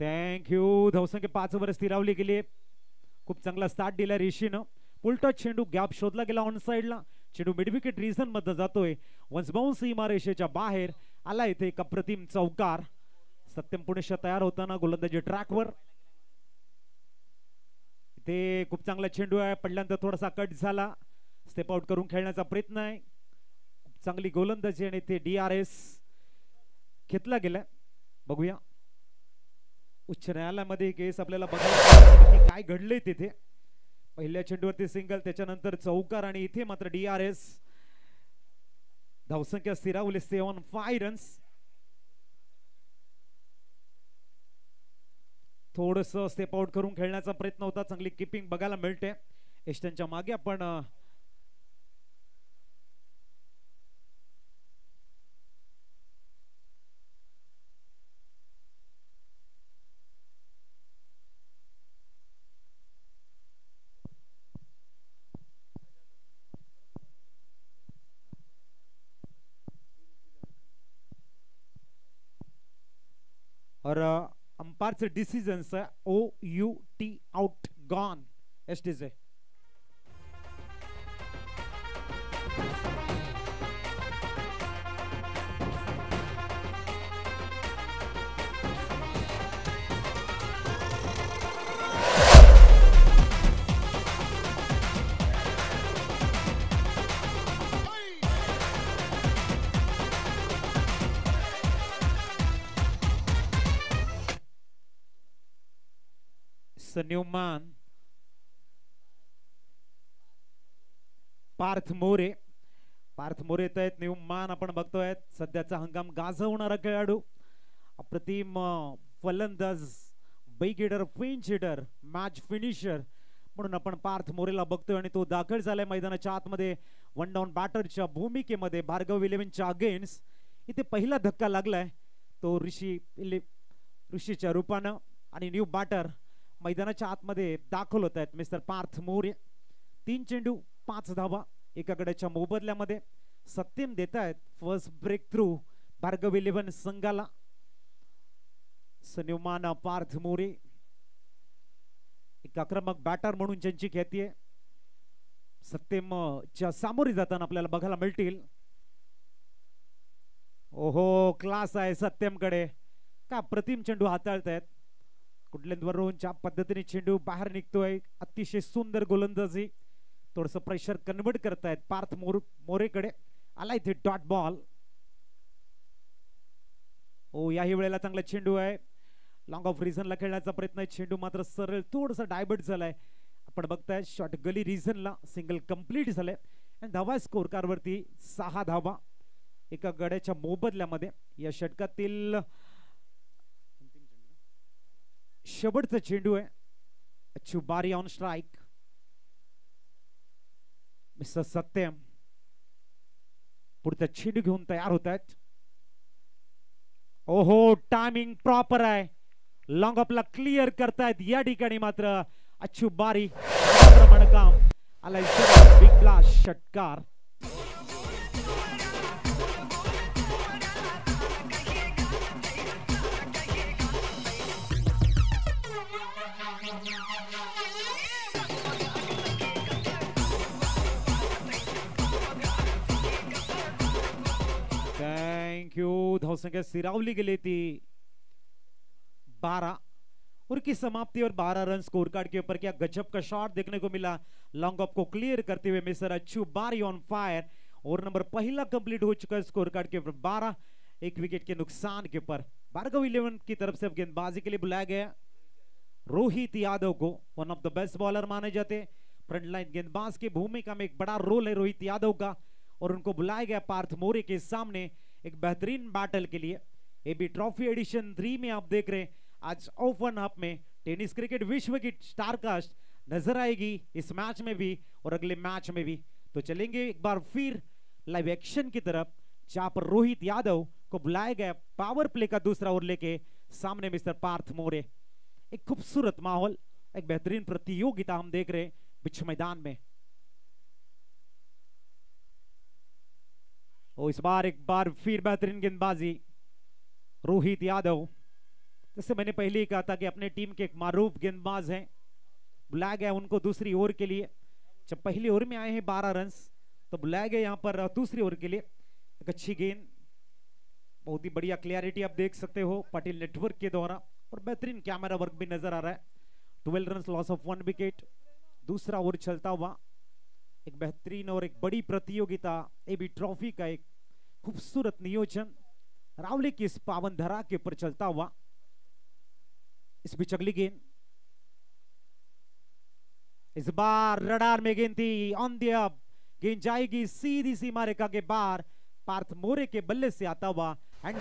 Thank you. धावसंख्या 5 वर स्थिरावली गेली. खूप चांगला स्टार्ट दिला ऋषीनं. उलटा चेंडू गॅप शोधला गेला ऑन साइडला. चेंडू मिडविकेट रिझन मध्ये जातोय. वन्स बाउन्स सीमारेषेच्या बाहेर आला. इथे एक अप्रतिम चौकार. सत्यम पुणेशा तयार होताना गोलंदाजी ट्रॅकवर. इथे खूप चांगला चेंडू आहे. पडल्यानंतर थोडासा कट झाला. स्टेप आउट करून खेळण्याचा प्रयत्न आहे. खूप चांगली गोलंदाजी आणि इथे DRS घेतला गेलाय. बघूया उच्च न्यायालयामध्ये केस आपल्याला बघायला काय घडले तिथे. पहिल्या चेंडूवरती सिंगल, त्याच्यानंतर चौकार आणि इथे मात्र DRS. धावसंख्या स्थिरावली 7 रन्स. थोडस स्टेप आउट करून खेळण्याचा प्रयत्न होता. चांगली किपिंग बघायला मिळते. एस्टनच्या मागे आपण और अंपायर डिसीजन है OUT आउट गॉन एसटी से. न्यूमॅन पार्थ मोरे. पार्थ मोरे येत आहेत. न्यूमॅन आपण बघतोय सध्याचा हंगाम गाजवणारा खेळाडू. अप्रतिम फलंदाज, बैगेडर, पिंच हिटर, मॅच फिनिशर म्हणून आपण पार्थ मोरेला बघतोय. आणि तो दाखल झालाय मैदानाच्या आतमध्ये वन डाऊन बॅटरच्या भूमिकेमध्ये भार्गव इलेव्हनच्या अगेन्स्ट. इथे पहिला धक्का लागलाय तो ऋषीच्या रूपानं. आणि न्यू बॅटर मैदानाच्या आतमध्ये दाखल होत आहेत मिस्टर पार्थ मोरे. 3 चेंडू 5 धावा एका गड्याच्या मोबदल्यामध्ये. सत्यम देत आहेत first breakthrough Bhargav eleven संघाला. सन्यमान पार्थ मोरे एक आक्रमक बॅटर म्हणून ज्यांची ख्याती आहे सत्यमच्या सामोरी जाताना आपल्याला बघायला मिळतील. ओहो, क्लास आहे सत्यमकडे. का प्रतिम चेंडू हाताळतायत. कुठल्यावरून ज्या पद्धतीने चेंडू बाहेर निघतोय. अतिशय सुंदर गोलंदाजी. थोडस प्रेशर कन्वर्ट करतायत पार्थ मोरेकडे. आला इथे डॉट बॉल. ओ, याही वेळेला चांगला चेंडू आहे. लॉंग ऑफ रिझनला खेळण्याचा प्रयत्न आहे. चेंडू मात्र सरळ थोडस डायबर्ट झालाय. आपण बघताय शॉर्ट गली रिझनला सिंगल कंप्लीट झालंय. आणि धावा स्कोर कार वरती 6 धावा एका गड्याच्या मोबदल्यामध्ये. या षटकातील शेवटचा चेंडू आहे. चुबारी ऑन स्ट्राइक. मिस्टर सत्यम पुढचा चेंडू घेऊन तयार होत आहेत. ओहो, टायमिंग प्रॉपर आहे. लॉंग ऑफला क्लिअर करतायत. या ठिकाणी मात्र अचुबारी प्रमाणे काम आला. बिग ब्लास्ट षटकार. थँक्यू. धावसंख्या स्थिरावली गेली ती 12 और की समाप्ति और 12 रन स्कोर कार्ड के ऊपर. क्या गजब का शॉट देखने को मिला. लॉन्ग ऑफ को क्लियर करते हुए मिस्टर अचुबारी ऑन फायर. और नंबर पहला कंप्लीट हो चुका है स्कोर कार्ड के ऊपर 12. एक विकेट के नुकसान के ऊपर भार्गव इलेवन की तरफ से गेंदबाजी के लिए बुलाया गया रोहित यादव को. One of the best bowler माने जाते. फ्रंट लाइन गेंदबाज की भूमिका में एक बड़ा रोल है रोहित यादव का. और उनको बुलाया गया पार्थ मोरे के सामने एक बेहतरीन बैटल के लिए. एबी ट्रॉफी एडिशन 3 में आप देख रहे हैं आज ओपन अप में टेनिस क्रिकेट विश्व की स्टारकास्ट नजर आएगी इस मैच में भी और अगले मैच में भी. तो चलेंगे एक बार फिर लाइव एक्शन की तरफ जहां पर रोहित यादव को बुलाया गया पावर प्ले का दूसरा ओवर लेके. सामने मिस्टर पार्थ मोरे. एक खूबसूरत माहौल, एक बेहतरीन प्रतियोगिता हम देख रहे हैं पिच मैदान में. और इस बार एक बार फिर बेहतरीन गेंदबाजी रोहित यादव. जैसे मैंने पहले ही कहा था कि अपने टीम के एक मारूफ गेंदबाज हैं, बुलाया गया उनको दूसरी ओवर के लिए। जब पहली ओवर में आए हैं 12 रन, तो बुलाया गया यहाँ पर दूसरी ओवर के लिए। एक अच्छी गेंद, बहुत ही बढ़िया क्लियरिटी आप देख सकते हो पटेल नेटवर्क के द्वारा, और बेहतरीन कैमरा वर्क भी नजर आ रहा है। 12 रन, लॉस ऑफ 1 विकेट। दूसरा ओवर चलता हुआ एक बेहतरीन और एक बड़ी प्रतियोगिता एबी ट्रॉफी का एक खूबसूरत नियोजन रावली की इस पावन धरा के ऊपर चलता हुआ। इस बीच अगली गेंद, इस बार रडार में गेंद थी ऑन द अप, गेंद जाएगी सीधी सीमा रेखा के बाहर, पार्थ मोरे के बल्ले से आता हुआ hand.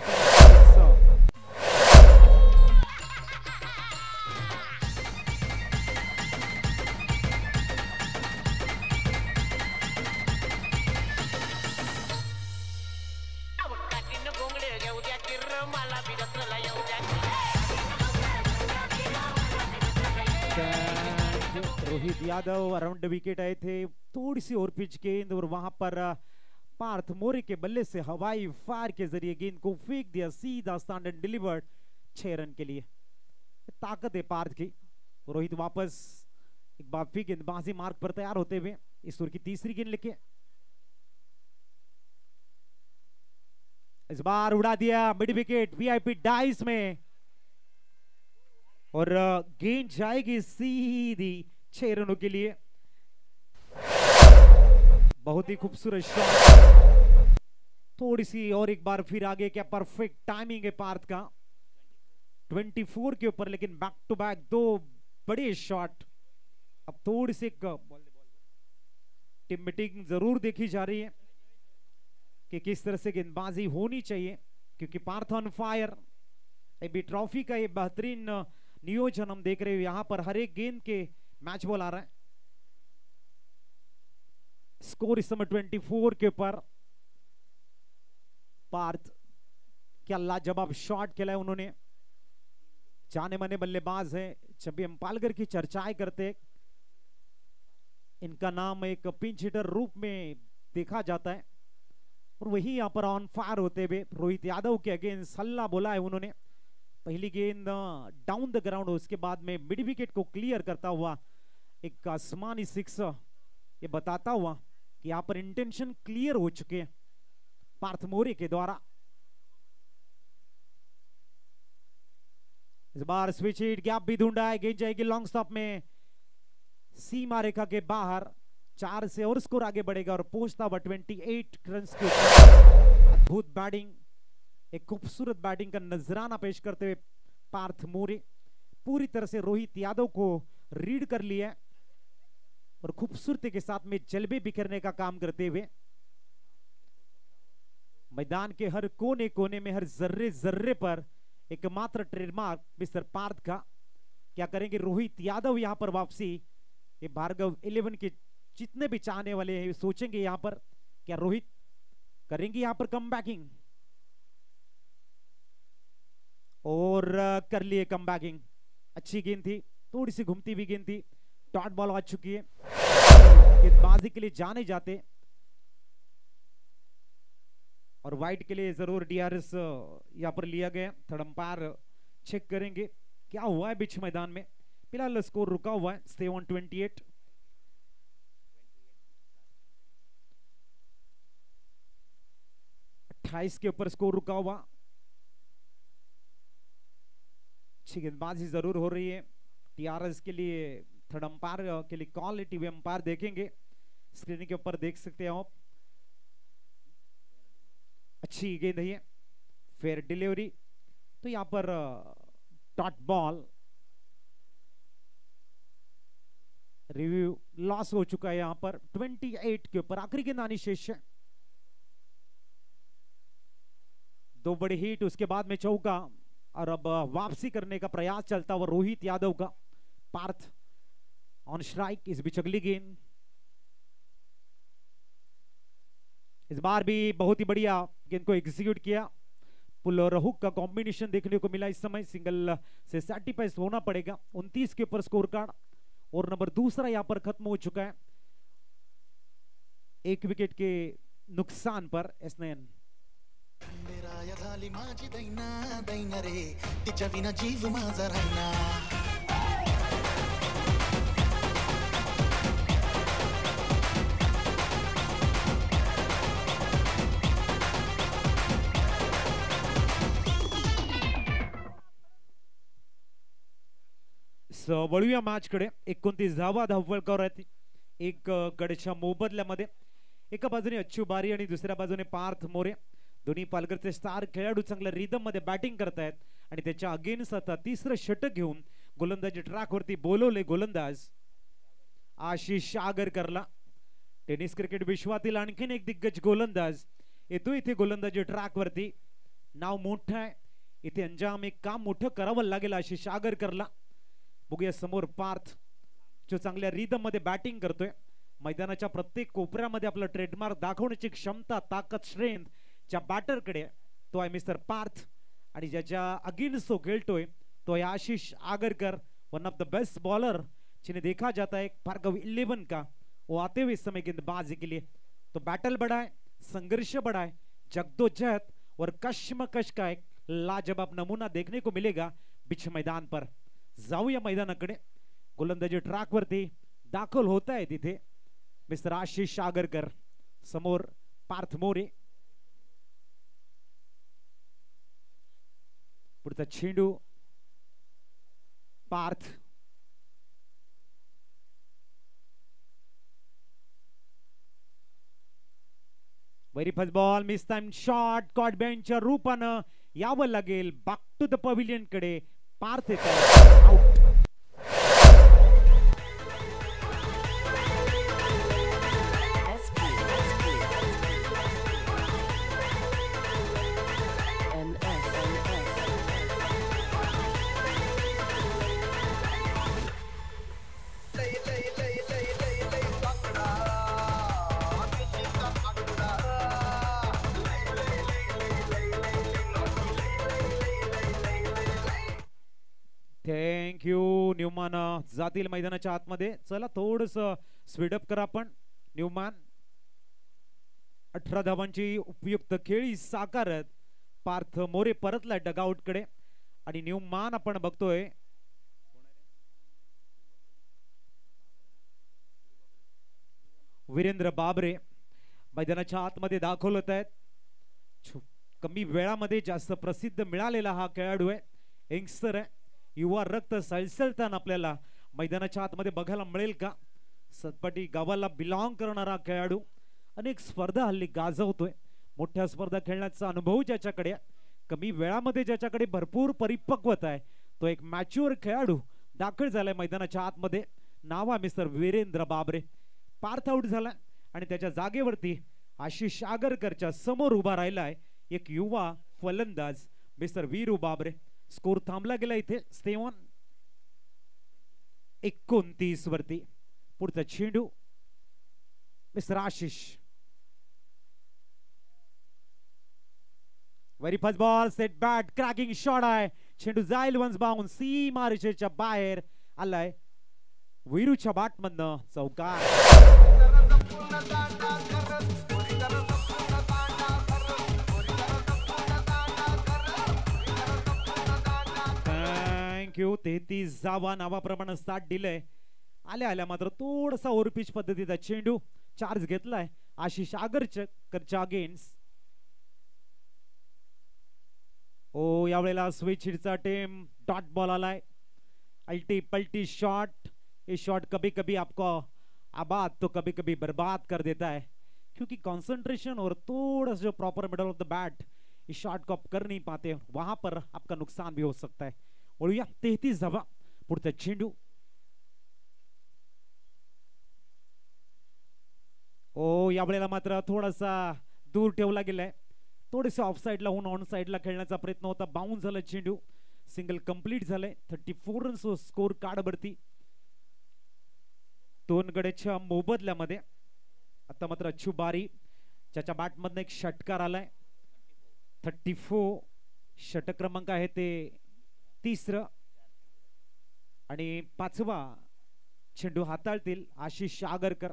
Rohit Yadav around wicket आए थे, थोड़ी सी और पिच गेंद, और वहां पर पार्थ मोरे के बल्ले से हवाई फायर के जरिए गेंद को फेंक दिया सीधा स्टैंड एंड डिलीवर्ड 6 रन के लिए। ताकत है पार्थ की। रोहित वापस एक बार फिर गेंदबाजी मार्ग पर तैयार होते हुए इस ओवर की तीसरी गेंद लेके इस बार उड़ा दिया मिड विकेट वीआईपी डाइस में, और गेंद जाएगी सीधी 6 रनों के लिए। बहुत ही खूबसूरत शॉट, थोड़ी सी और एक बार फिर आगे, क्या परफेक्ट टाइमिंग है पार्थ का 24 के ऊपर, लेकिन बैक टू बैक 2 बड़े शॉट। अब थोड़ी सी टीम मीटिंग जरूर देखी जा रही है कि किस तरह से गेंदबाजी होनी चाहिए, क्योंकि Parth on fire AB trophy का ये बेहतरीन नियोजन हम देख रहे हो। यहां पर हर एक गेंद के मैच बॉल आ रहा है। स्कोर इस समय 24 के ऊपर। पार्थ क्या लाजवाब शॉट खेला है उन्होंने, जाने माने बल्लेबाज हैं। जब भी हम पालगर की चर्चाएं करते, इनका नाम एक पिंच हिटर रूप में देखा जाता है, और वही यहां पर ऑन फायर होते हुए रोहित यादव के अगेंस्ट हल्ला बोला है उन्होंने। पहली गेंद डाउन द ग्राउंड, उसके बाद में मिड विकेट को क्लियर करता हुआ एक आसमानी सिक्स, ये बताता हुआ कि यहां पर इंटेंशन क्लियर हो चुके हैं पार्थ मोरे के द्वारा। इस बार स्विच हिट, गैप भी ढूंढा है, गेंद जाएगी लॉन्ग स्टॉप में सीमा रेखा के बाहर। 4 से और स्कोर आगे बढ़ेगा और पहुंचता हुआ 28 रन के ऊपर। अद्भुत बैटिंग, एक खूबसूरत बैटिंग का नजराना पेश करते हुए पार्थ मोरे पूरी तरह से रोहित यादव को रीड कर लिया और खूबसूरती के साथ में जलवे बिखरने का काम करते हुए मैदान के हर कोने कोने में, हर जर्रे जर्रे पर एकमात्र ट्रेडमार्क मिस्टर पार्थ का। क्या करेंगे रोहित यादव यहां पर वापसी? ये भार्गव 11 के जितने भी चाहने वाले हैं सोचेंगे यहां पर क्या रोहित करेंगे यहां पर कम बैकिंग, और कर लिए कम बैकिंग। अच्छी गेंद थी, थोड़ी सी घूमती हुई गेंद थी, डॉट बॉल आ चुकी है। गेंदबाजी के लिए जाने जाते और वाइड के लिए जरूर डीआरएस यहां पर लिया गया। थर्ड अंपायर चेक करेंगे क्या हुआ है बीच मैदान में। फिलहाल स्कोर रुका हुआ है, स्टे ऑन 28। के ऊपर स्कोर रुका हुआ। अच्छी गेंदबाजी जरूर हो रही है टीआरएस के लिए। थर्ड अंपायर के लिए कॉल है, टीवी अंपायर देखेंगे, स्क्रीन के ऊपर देख सकते हैं आप। अच्छी गेंद है, फेयर डिलीवरी, तो यहां पर डॉट बॉल। रिव्यू लॉस हो चुका है यहां पर 28 के ऊपर। आखिरी गेंद आनी शेष है। 2 बड़े हिट, उसके बाद में चौका, और अब वापसी करने का प्रयास चलता हुआ रोहित यादव का। Parth on strike. इस बीच अगली गेंद, इस बार भी बहुत ही बढ़िया गेंद को एग्जीक्यूट किया। पुल और हुक का कॉम्बिनेशन देखने को मिला। इस समय सिंगल से सैटिस्फाई होना पड़ेगा। 29 के ऊपर स्कोर कार्ड, और नंबर दूसरा यहां पर खत्म हो चुका है 1 विकेट के नुकसान पर। एसनैन खंडेराया झाली माझी दैना दैना रे तिच्या विना जीव माझा राहिना. वळूया मॅच कडे. 29 धावा धावफलकावर आहेत. एक गडच्या मोबदल्यामध्ये एका बाजूने अच्छू बारी आणि दुसऱ्या बाजूने पार्थ मोरे. दोन्ही पालघरचे स्टार खेळाडू चांगल्या रिदम मध्ये बॅटिंग करतायत आणि त्याच्या अगेन्स्ट आता तिसरं षटक घेऊन गोलंदाजी ट्रॅक वरती बोलवले गोलंदाज आशिष आगरकरला. टेनिस क्रिकेट विश्वातील आणखीन एक दिग्गज गोलंदाज येतो इथे गोलंदाजी ट्रॅक वरती. नाव मोठं आहे इथे, अंजाम एक काम मोठं करावं लागेल आशिष आगरकरला. बघूया समोर पार्थ जो चांगल्या रिदम मध्ये बॅटिंग करतोय. मैदानाच्या प्रत्येक कोपऱ्यामध्ये आपलं ट्रेडमार्क दाखवण्याची क्षमता, ताकद, स्ट्रेंथ ज्या बॅटरकडे तो आहे मिस्टर पार्थ आणि ज्याच्या अगेंस्ट तो खेळतोय तो आहे Ashish Agarkar, one of the best bowler जिन्हें देखा जाता है भार्गव 11 का. वो आते हुए इस समय गेंदबाजी के लिए तो बैटल बड़ा है, संघर्ष बड़ा है, जगदोजहद और कश्मकश का एक लाजवाब नमूना देखने को मिलेगा बीच मैदान पर. जाऊया मैदानाकडे. गोलंदाजी ट्रॅक वरती दाखल होत आहे तिथे मिस्टर आशिष आगरकर, समोर पार्थ मोरे. पुढचा चेंडू Parth, very first ball, mistimed shot, caught बँडच्या रूपानं यावं लागेल बॅक टू द पवेलियन कडे. पार्थ येत आउट. Thank you. न्यूमॅन जातील मैदानाच्या आतमध्ये. चला थोडस स्पीडअप करा आपण. न्यूमॅन 18 धावांची उपयुक्त खेळी साकारत पार्थ मोरे परतला डगआउट कडे आणि न्यूमॅन आपण बघतोय वीरेंद्र बाबरे मैदानाच्या आतमध्ये दाखल होत आहेत. कमी वेळामध्ये जास्त प्रसिद्ध मिळालेला हा खेळाडू आहे, यंगस्टर आहे. युवा रक्त सळसळताना आपल्याला मैदानाच्या आतमध्ये बघायला मिळेल का. सतपाटी गावाला बिलॉंग करणारा खेळाडू, अनेक स्पर्धा हल्ली गाजवतोय. मोठ्या स्पर्धा खेळण्याचा अनुभव ज्याच्याकडे, कमी वेळामध्ये ज्याच्याकडे भरपूर परिपक्वता आहे, तो एक मॅच्युअर खेळाडू दाखल झालाय मैदानाच्या आतमध्ये. नाव आहे मिस्टर वीरेंद्र बाबरे. पार्थ आउट झाला आणि त्याच्या जागेवरती आशिष आगरकरच्या समोर उभा राहिलाय एक युवा फलंदाज मिस्टर वीरू बाबरे. स्कोर थांबला गेला इथे 29 वरती. पुढचा चेंडू mister Ashish, very first ball, set bat, cracking shot आहे. चेंडू जाईल वन्स बाउंड, सीमा रेषेच्या बाहेर आलाय. वीरूच्या बॅट मधनं चौकार. Thank you. 33 जावा नावाप्रमाणे 60 दिलंय. आल्या आल्या मात्र थोडासा ओव्हरपिच पद्धतीचा चेंडू चार्ज घेतलाय आशिष आगरकरच्या अगेन्स्ट. ओ यावेळेला स्विच हिटचा टेम, डॉट बॉल आलाय. अल्टी पल्टी शॉट. ये शॉट कभी कभी आपको आबाद तो कभी कभी बर्बाद कर देता है, क्योंकि कंसंट्रेशन और थोड़ा जो proper middle of the bat is shot को आप कर नहीं पाते, वहां पर आपका नुकसान भी हो सकता है. वळूया 33 धावा. पुढचा चेंडू ओ यावेळेला मात्र थोडासा दूर ठेवला गेलाय. थोडेसे ऑफ साइडला होऊन ऑन साइडला खेळण्याचा प्रयत्न होता. बाउन्स झाला चेंडू. सिंगल कंप्लीट झाले. 34 रन्स स्कोर कार्ड वरती. 2 गड्याच्या मोबदल्यामध्ये आता मात्र अच्छू बारी ज्याच्या बॅट मधनं एक षटकार आलाय. 34 षटक क्रमांक आहे ते 3रं आणि 5वा चेंडू हाताळतील आशिष आगरकर.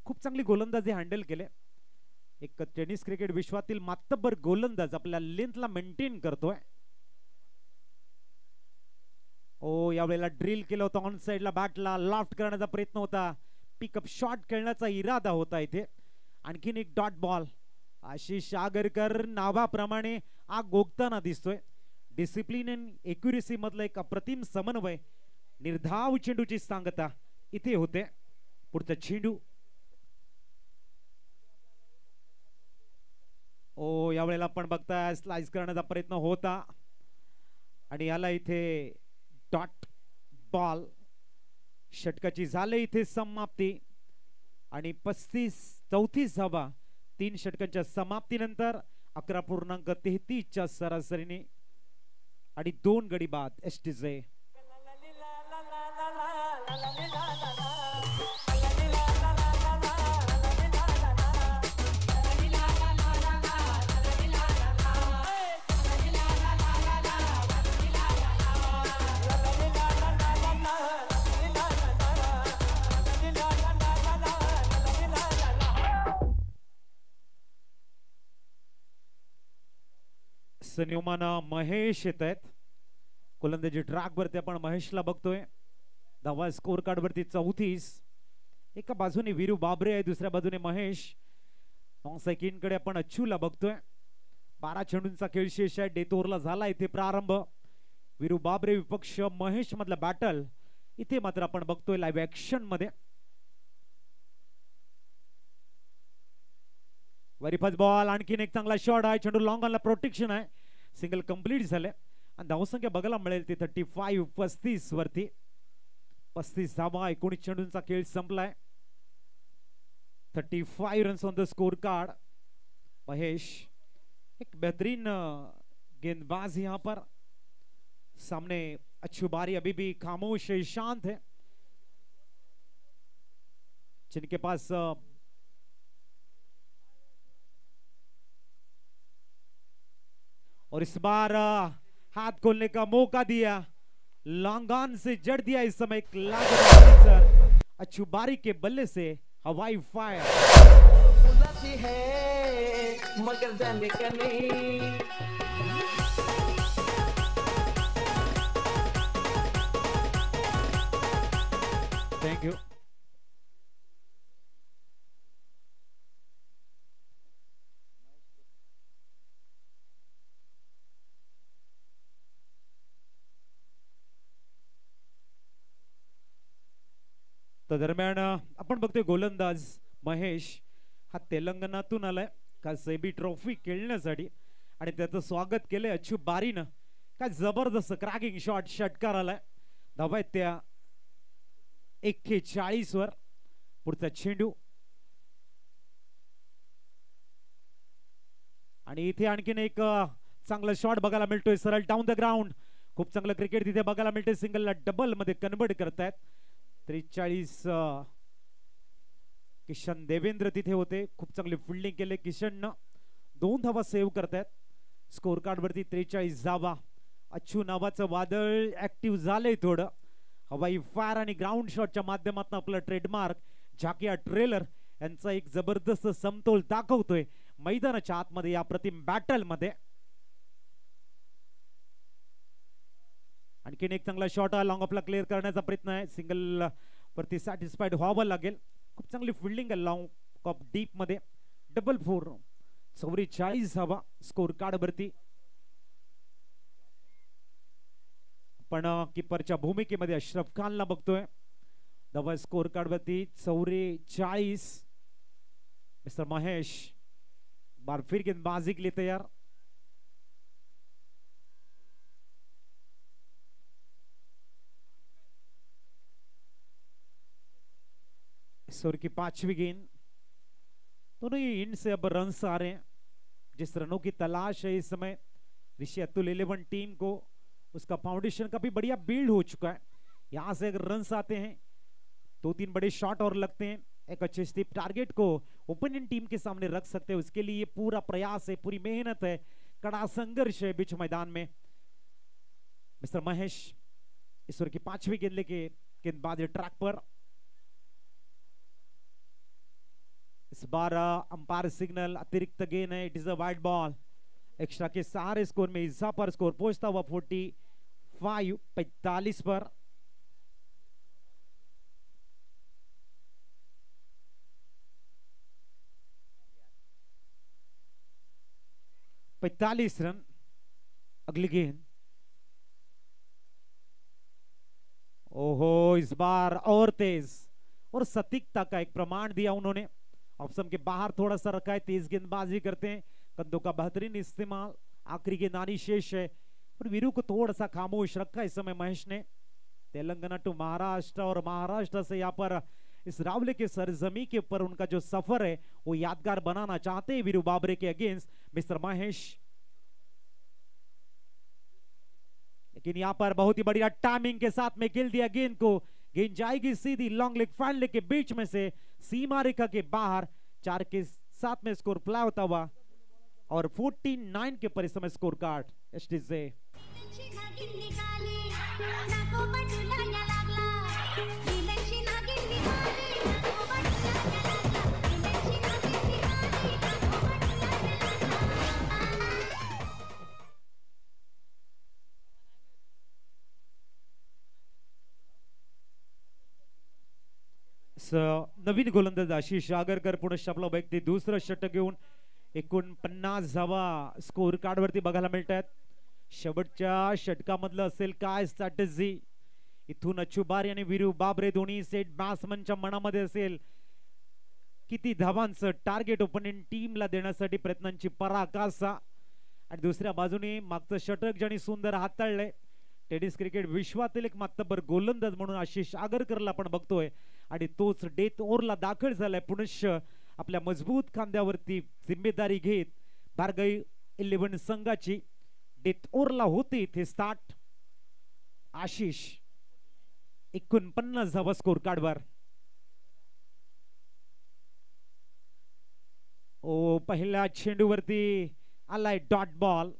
खूप चांगली गोलंदाजी हँडल केले. एक टेनिस क्रिकेट विश्वातील मातब्बर गोलंदाज आपल्या लेंथला मेंटेन करतोय. ओ यावेळेला ड्रिल केलं होतं ऑन साइडला, बॅटला लॉफ्ट करण्याचा प्रयत्न होता, पिकअप शॉट खेळण्याचा इरादा होता इथे. आणखीन एक डॉट बॉल. आशिष आगरकर नावाप्रमाणे आग गोगताना दिसतोय. डिसिप्लिन अँड एक्युरेसी मधला एक अप्रतिम समन्वय, निर्धाव चेंडूची सांगता इथे होते. पुढचा चेंडू. ओ यावेळेला आपण बघताय स्लाइस करण्याचा प्रयत्न होता आणि याला इथे डॉट बॉल. षटकाची झाले इथे समाप्ती आणि 34 धावा 3 षटकांच्या समाप्तीनंतर 11.33च्या सरासरीने आणि 2 गडी बाद एसटीजे. संयोमान महेश येत आहेत. गोलंदाजी ट्रॅक वरती आपण महेशला बघतोय. धावा स्कोर कार्ड वरती 34. एका बाजूने वीरू बाबरे आहे, दुसऱ्या बाजूने महेश. कडे आपण अच्चूला बघतोय. 12 चेंडूंचा खेळ शेष आहे. डेथ ओव्हरला झाला इथे प्रारंभ. वीरू बाबरे विपक्ष महेश मधला बॅटल इथे मात्र आपण बघतोय लाईव्ह ऍक्शन मध्ये. Very first ball. आणखीन एक चांगला शॉट आहे. चेंडू लॉंग ऑनला प्रोटेक्शन आहे. सिंगल कंप्लीट झाले आणि धावसंख्या बघायला मिळेल ती 35 वरती. 35 धावा 19 चेंडूंचा खेळ संपलाय. 35 runs on the score card. Mahesh एक बेहतरीन गेंदबाज यहां पर. सामने अच्छी बारी अभी भी खामोश है, शांत है, जिनके पास और इस बार हाथ खोलने का मौका दिया, लॉन्ग ऑन से जड़ दिया इस समय एक लाजवाब अच्छी बारी के बल्ले से हवाई फायर. है मगर जाने का नहीं. Thank you. तर दरम्यान आपण बघतोय गोलंदाज महेश हा तेलंगणातून आलाय का सेबी ट्रॉफी खेळण्यासाठी आणि त्याचं स्वागत केलंय अच्छू बारीनं. काय जबरदस्त क्रॅकिंग शॉट षटकार आलाय. धावा आहेत त्या 41 वर. पुढचा चेंडू आणि इथे आणखीन एक चांगला शॉट बघायला मिळतोय. सरळ डाऊन द ग्राउंड. खूप चांगलं क्रिकेट तिथे बघायला मिळते. सिंगलला डबल मध्ये कन्वर्ट करतायत. 43 किशन देवेंद्र तिथे होते. खूप चांगली फिल्डिंग केले किशननं. 2 धावा सेव्ह करतायत. स्कोर कार्ड वरती 43 धावा. अच्छू नावाचं वादळ ऍक्टिव्ह झालंय थोडं. हवाई फायर आणि ग्राउंड शॉटच्या माध्यमातून आपलं ट्रेडमार्क झाकिया ट्रेलर यांचा एक जबरदस्त समतोल दाखवतोय मैदानाच्या आतमध्ये या प्रतिम बॅटल मध्ये. आणखीन एक चांगला शॉट लॉंग ऑफला क्लिअर करण्याचा प्रयत्न आहे. सिंगल वरती सॅटिस्फाईड व्हावं लागेल. खूप चांगली फिल्डिंग आहे लॉंग ऑफ डीप मध्ये. डबल 4. 44 धावा स्कोर कार्ड वरती. पण कीपरच्या भूमिकेमध्ये अशरफ खानला बघतोय. धावा स्कोर कार्ड वरती 44. मिस्टर महेश बार फिर गेंदबाजी के लिए तैयार. ओवर की 5वीं गेंद. दोनों ही इंड से अब रन्स आ रहे हैं. जिस रनों की तलाश है इस समय ऋषि अतुल 11 टीम को, उसका फाउंडेशन काफी बढ़िया बिल्ड हो चुका है. यहां से अगर रन्स आते हैं 2-3 बड़े शॉट और लगते हैं, एक अच्छे स्टिप टारगेट को ओपोनेंट टीम के सामने रख सकते हैं. उसके लिए पूरा प्रयास है, पूरी मेहनत है, कड़ा संघर्ष है बीच मैदान में. मिस्टर महेश इस ओवर की 5वीं गेंद लेके गेंदबाज ट्रैक पर. इस बार अंपायर सिग्नल अतिरिक्त गेंद है, it is a wide ball. Extra K Sahare score में इजाफा पर स्कोर पहुंचता हुआ 45 पर। पैंतालीस रन। अगली गेंद, ओहो इस बार और तेज और सटीकता का एक प्रमाण दिया उन्होंने। ऑप्शन के बाहर थोड़ा सा रखा है, तेज गेंदबाजी करते हैं, कंधों का बेहतरीन इस्तेमाल। आखिरी गेंदबाजी शेष है और वीरू को थोड़ा सा खामोश रखा इस समय महेश ने। तेलंगाना टू महाराष्ट्र और महाराष्ट्र से यहाँ पर इस रावले के सरजमी के ऊपर उनका जो सफर है वो यादगार बनाना चाहते हैं वीरू बाबरे के अगेंस्ट मिस्टर महेश। लेकिन यहाँ पर बहुत ही बढ़िया टाइमिंग के साथ में खेल दिया गेंद को। गेंद जाएगी सीधी लॉन्ग लेग फाइन लेग के बीच में से सीमा रेखा के बाहर। 4 के साथ में स्कोर प्लाई होता हुआ और 49 के पर इस समय स्कोर कार्ड एसटी से। नवीन गोलंदाज आशिष आगरकर पुनश्च आपला व्यक्ती दुसरं षटक घेऊन 49 धावा स्कोर कार्ड वरती बघायला मिळतात। शेवटच्या षटकामधलं असेल काय स्ट्रॅटेजी, इथून अचुबारी आणि वीरू बाबरे दोन्ही सेट बॅट्समनच्या मनामध्ये असेल किती धावांचं टार्गेट ओपोनेंट टीमला देण्यासाठी प्रयत्नांची पराकाष्ठा। आणि दुसऱ्या बाजूने मागचं षटक ज्यांनी सुंदर हाताळलंय टेनिस क्रिकेट विश्वातील एक मातब्बर गोलंदाज म्हणून आशिष आगरकरला आपण बघतोय आणि तोच डेथ ओव्हरला दाखल झालाय पुनश्च आपल्या मजबूत खांद्यावरती जिम्मेदारी घेत। बारगाई 11 संघाची डेथ ओव्हरला होते इथे स्टार्ट। आशिष 49 धावा स्कोर कार्डवर। ओ पहिल्या चेंडूवरती आलाय डॉट बॉल,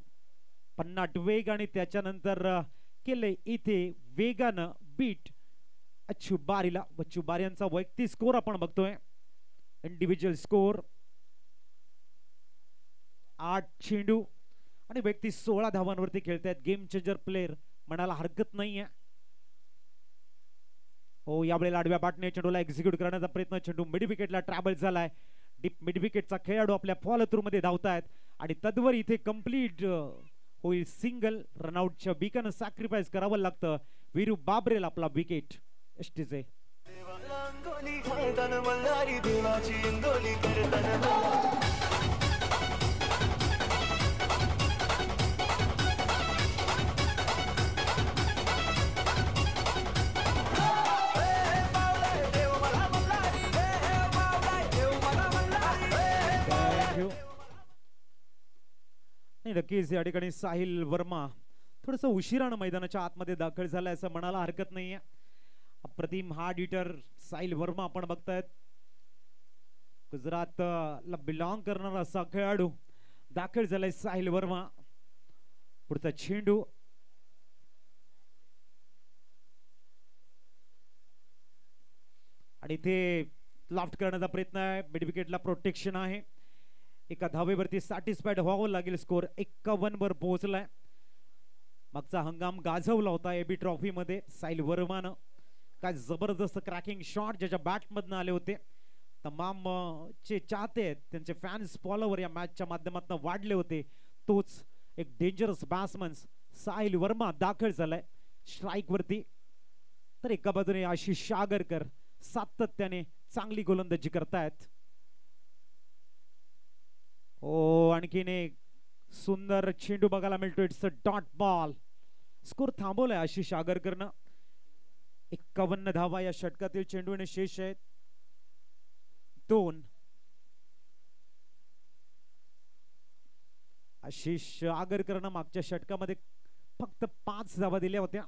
50 वेग आणि त्याच्यानंतर केले इथे वेगानं बीट अचुबारीला। अचुबारी यांचा वैयक्तिक स्कोर आपण बघतोय, इंडिव्हिज्युअल स्कोर 8 चेंडू आणि व्यक्ती 16 धावांवरती खेळतायत। गेम चेंजर प्लेयर म्हणायला हरकत नाहीये। हो यावेळेला आडव्या बाटने चेंडूला एक्झिक्यूट करण्याचा प्रयत्न, चेंडू मिड विकेटला ट्रॅव्हल झालाय। डीप मिड विकेटचा खेळाडू आपल्या फॉलो थ्रू मध्ये धावतायत आणि तद्वर इथे कंप्लीट होईल सिंगल। रनआउटच्या बीकानं सॅक्रिफाइस करावं लागतं वीरू बाबरेला आपला विकेट एसटीचे। नक्कीच या ठिकाणी साहिल वर्मा थोडस उशिरानं मैदानाच्या आतमध्ये दाखल झालाय असं म्हणायला हरकत नाहीये। अप्रतिम हार्ड हिटर साहिल वर्मा आपण बघतायत, गुजरातला बिलॉंग करणारा असा खेळाडू दाखल झालाय साहिल वर्मा। पुढचा चेंडू आणि इथे लॉफ्ट करण्याचा प्रयत्न आहे, मिड विकेटला प्रोटेक्शन आहे। एका धावेवरती सॅटिस्फाईड व्हावं लागेल। स्कोर 51 वर पोहोचलाय। मागचा हंगाम गाजवला होता एबी ट्रॉफी मध्ये साहिल वर्मानं, काय जबरदस्त क्रॅकिंग शॉट ज्याच्या बॅट मधनं आले होते। तमाम चे चाहते आहेत, त्यांचे फॅन्स फॉलोवर या मॅचच्या माध्यमातून वाढले होते। तोच एक डेंजरस बॅट्समन साहिल वर्मा दाखल झालाय स्ट्राइक वरती। तर एका बाजूने आशिष आगरकर सातत्याने चांगली गोलंदाजी करतायत। ओ आणखीन एक सुंदर चेंडू बघायला मिळतो, it's a dot ball. Score थांबवलाय आशिष आगरकरनं। 51 धावा या षटकातील चेंडूने शेष आहेत 2। आशिष आगरकरनं मागच्या षटकामध्ये फक्त 5 धावा दिल्या होत्या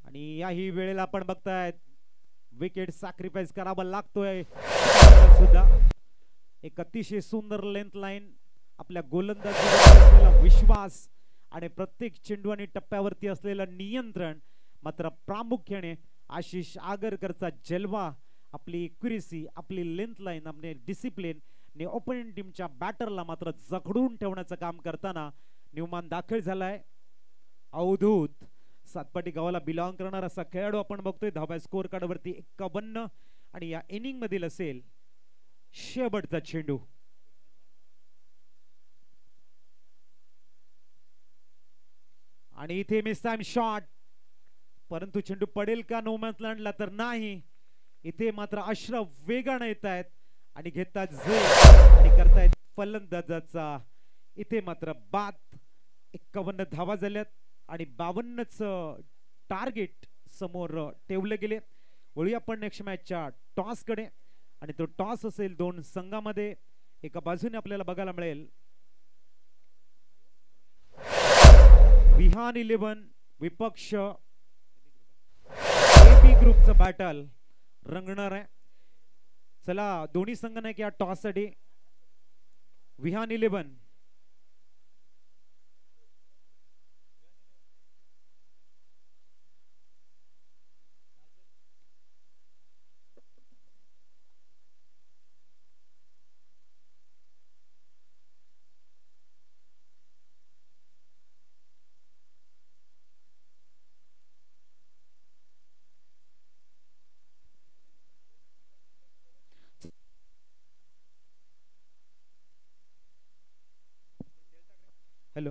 आणि याही वेळेला आपण बघतायत विकेट सॅक्रिफाइस करावा लागतोय सुद्धा। एक अतिशय सुंदर लेंथ लाईन, आपल्या गोलंदाजीवर असलेला विश्वास आणि प्रत्येक चेंडू आणि टप्प्यावरती असलेलं नियंत्रण मात्र प्रामुख्याने आशिष आगरकरचा जलवा, आपली एक्युरेसी, आपली लेंथ लाईन, आपले डिसिप्लिन ने ओपोनंट टीमच्या बॅटरला मात्र जखडून ठेवण्याचं काम करताना न्यूमॅन दाखल झालाय. अवधूत सातपाटी गावाला बिलॉंग करणारा असा खेळाडू आपण बघतोय. धाब्या स्कोर कार्ड वरती 51 आणि या इनिंग मधील असेल शेवटचा चेंडू. आणि इथे मिस टाइम शॉट, परंतु चेंडू पडेल का नो मॅन्स लँडला तर नाही. इथे मात्र अश्रफ वेगाने येत आहेत आणि घेतात झेल आणि करतायत फलंदाजाचा इथे मात्र बाद. 51 धावा झाल्यात आणि 52च टार्गेट समोर ठेवले गेले. वळूया आपण नेक्स्ट मॅचच्या टॉस कडे आणि तो टॉस असेल दोन संघामध्ये. एका बाजूने आपल्याला बघायला मिळेल विहान 11 विपक्ष एबी ग्रुपचं बॅटल रंगणार आहे. चला दोन्ही संघ नाही की या टॉस साठी विहान 11 हॅलो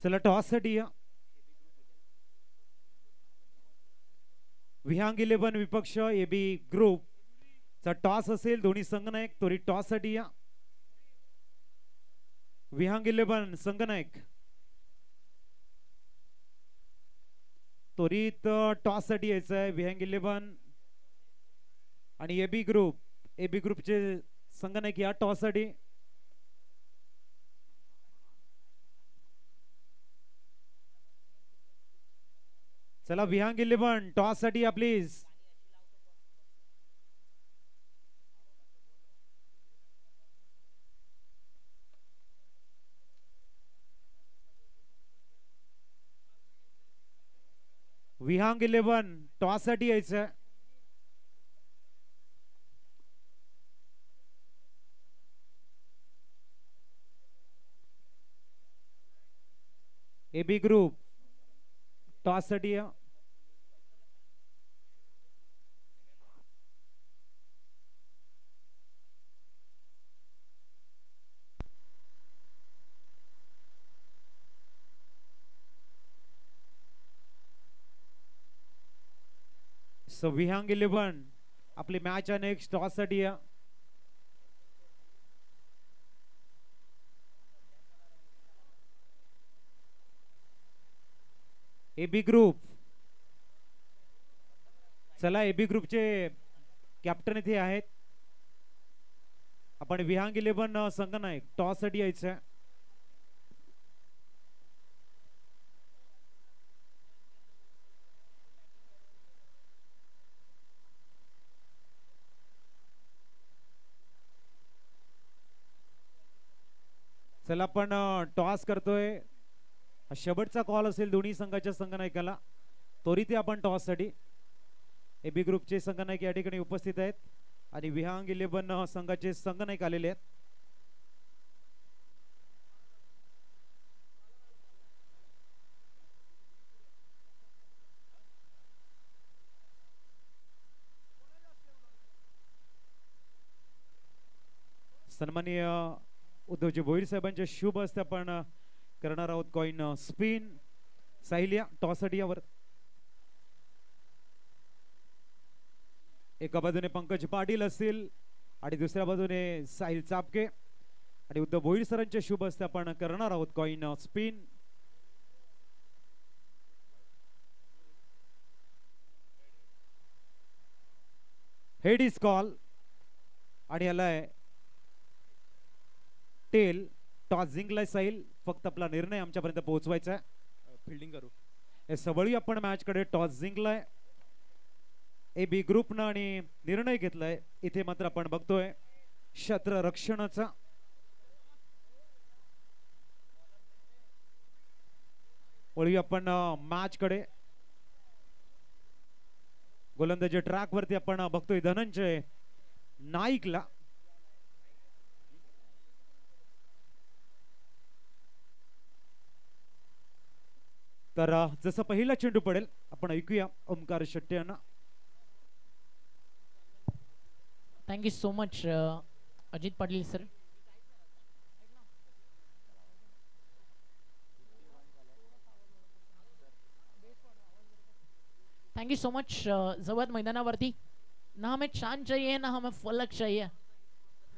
चला टॉस साठी या विहांग 11 विपक्ष एबी ग्रुप चा टॉस असेल. दोन्ही संघनायक तोरी टॉस साठी या. विहांग 11 संघनायक त्वरित टॉस साठी यायचं आहे. विहांग 11 आणि एबी ग्रुपचे संघनायक या टॉस साठी. चला विहांग 11 टॉस साठी या प्लीज. विहांग 11 टॉस साठी यायचं. एबी ग्रुप टॉस साठी या. सो विहांग 11 आपली मॅच आहे नेक्स्ट टॉस साठी या. एबी ग्रुप चला एबी ग्रुपचे कॅप्टन इथे आहेत. आपण विहांग 11 संघनायक टॉस साठी यायचं. चला आपण टॉस करतोय. शेवटचा कॉल असेल दोन्ही संघाच्या संघनायकाला. त्वरित आपण टॉस साठी एबी ग्रुपचे संघनायक या ठिकाणी उपस्थित आहेत आणि विहांग 11 संघाचे संघनायक आलेले आहेत. सन्माननीय उद्धवजी भोईर साहेबांच्या शुभ हस्ते आपण करणार आहोत कॉइन स्पिन. साहिल या टॉससाठी यावर. एका बाजूने पंकज पाटील असतील आणि दुसऱ्या बाजूने साहिल चापके आणि उद्धव भोईर सरांच्या शुभ हस्ते आपण करणार आहोत coin spin. Head is call आणि आलाय टेल. टॉस जिंकलाय साहिल, फक्त आपला निर्णय आमच्यापर्यंत पोहोचवायचा आहे. फिल्डिंग करू हे सबळी आपण मॅच कडे. टॉस जिंकलाय ए बी ग्रुपनं आणि निर्णय घेतलाय. इथे मात्र आपण बघतोय क्षेत्ररक्षणाचा. वळूया आपण मॅच कडे. गोलंदाजी ट्रॅक वरती आपण बघतोय धनंजय नाईकला. तर जसं पहिला चेंडू पडेल आपण ऐकूया ओमकार शेट्टे यांना. Thank you so much Ajit Patil sir. Thank you so much. जवळ मैदानावरती ना हमें चांद चाहिए ना हमें फलक चाहिए,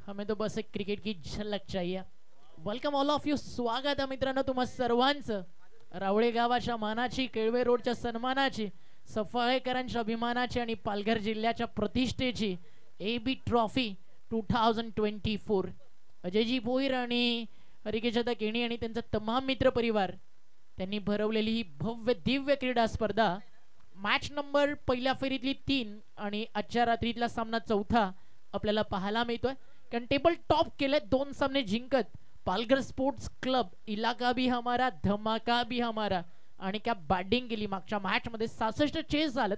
हमें तो बस एक क्रिकेट की झलक चाहिए. Welcome all of you. स्वागत आहे मित्रांनो तुम्हा सर्वांचं रावळे गावाच्या मानाची, केळवे रोडच्या सन्मानाची, सफाळेकरांच्या अभिमानाची आणि पालघर जिल्ह्याच्या प्रतिष्ठेची AB ट्रॉफी 2024. अजयजी भोईर आणि हरिकेशदा केणी आणि त्यांचा तमाम मित्र परिवार त्यांनी भरवलेली ही भव्य दिव्य क्रीडा स्पर्धा. मॅच नंबर पहिल्या फेरीतली 3 आणि आजच्या रात्रीतला सामना चौथा आपल्याला पाहायला मिळतोय. कारण टेबल टॉप केले 2 सामने जिंकत पालघर स्पोर्ट्स क्लब. इलाका भी हमारा, धमाका भी हमारा. आणि क्या बॅटिंग केली मागच्या मॅच मध्ये. 66 चेस झालं.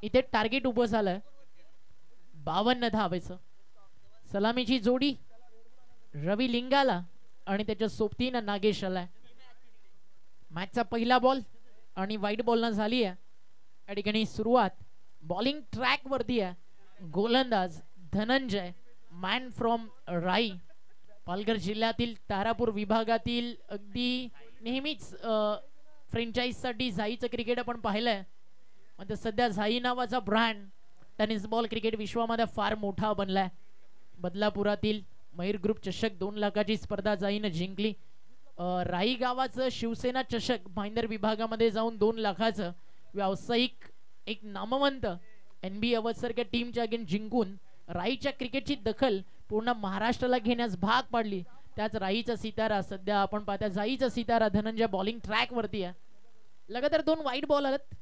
इथे टार्गेट उभं झालं 52 धावेचं. सलामीची जोडी रवी लिंगाला आणि त्याच्या सोबतीनं नागेश आलाय. मॅचचा पहिला बॉल आणि वाईट बॉल न झाली आहे. या ठिकाणी सुरुवात बॉलिंग ट्रॅक वरती आहे. गोलंदाज धनंजय, मॅन फ्रॉम राई, पालघर जिल्ह्यातील तारापूर विभागातील. अगदी नेहमीच फ्रँचाइज साठी झाईचं क्रिकेट आपण पाहिलंय. म्हणजे सध्या झाई नावाचा ब्रँड टेनिस बॉल क्रिकेट विश्वामध्ये फार मोठा बनलाय. बदलापुरातील मयूर ग्रुप चषक 2 लाखाची स्पर्धा जाईनं जिंकली. राई गावाचं शिवसेना चषक भाईंदर विभागामध्ये जाऊन 2 लाखाचं व्यावसायिक एक नामवंत NB अवधसारख्या टीमच्या अगेन जिंकून राईच्या क्रिकेटची दखल पूर्ण महाराष्ट्राला घेण्यास भाग पाडली. त्याच राईचा सितारा सध्या आपण पाहता जाईचा सितारा धनंजय बॉलिंग ट्रॅक वरती आहे. लगातार 2 वाईट बॉल आलेत.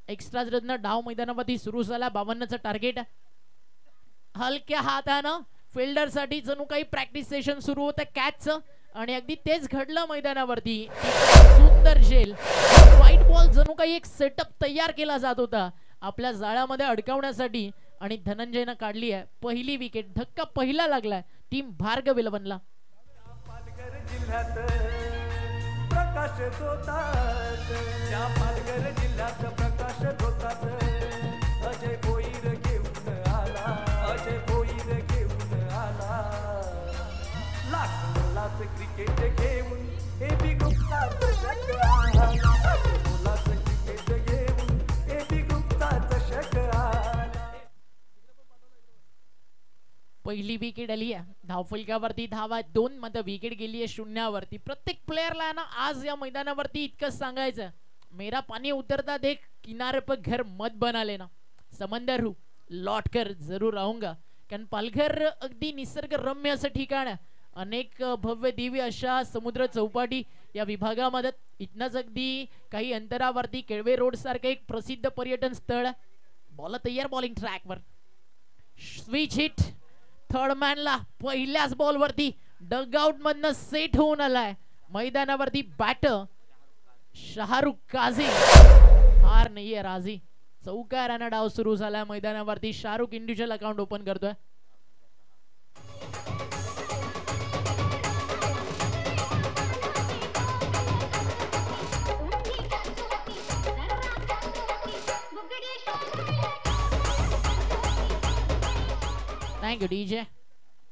एक्स्ट्रा रन डाव मैदानावरती सुरू झाला. 52चं टार्गेट. हलक्या हातानं फिल्डर साठी जणू काही प्रॅक्टिस सेशन सुरू होतं कॅचचं आणि अगदी तेच घडलं मैदानावरती. सुंदर झेल. व्हाईट बॉल जणू काही एक सेटअप तयार केला जात होता आपल्या जाळ्यामध्ये अडकवण्यासाठी आणि धनंजयनं काढली आहे पहिली विकेट. धक्का पहिला लागलाय टीम भार्गव इलेव्हनला. पालघर जिल्ह्यात प्रकाश होतात, त्या पालघर जिल्ह्यात प्रकाश होतात. अजय भोईर घेऊन आला, अजय भोईर घेऊन आला. लाख क्रिकेट घेऊन AB ग्रुपचा चषक आला. लाख क्रिकेट घेऊन AB ग्रुपचा चषक आला. पहिली विकेट आली आहे. धावफलकावरती धावा 2 मध्ये विकेट गेली आहे 0वरती. प्रत्येक प्लेयरला ना आज या मैदानावरती इतकंच सांगायचं, मेरा पानी उतरता देख किनारे पर घर मत बना लेना, समंदर हूँ लौट कर जरूर आऊंगा. कारण पालघर अगदी निसर्ग रम्य असं ठिकाण आहे. अनेक भव्य दिव्य अशा समुद्र चौपाटी या विभागामध्ये. इथनच अगदी काही अंतरावरती केळवे रोड सारखं एक प्रसिद्ध पर्यटन स्थळ आहे. बॉल तयार बॉलिंग ट्रॅकवर. स्विच हिट थर्ड मॅनला पहिल्याच बॉल वरती डगआउट मधनं सेट होऊन आलाय मैदानावरती बॅटर शाहरुख काझी. हार नाहीये राजी. चौकारानं डाव सुरू झालाय मैदानावरती. शाहरुख इंडिव्हिज्युअल अकाउंट ओपन करतोय. Thank you DJ.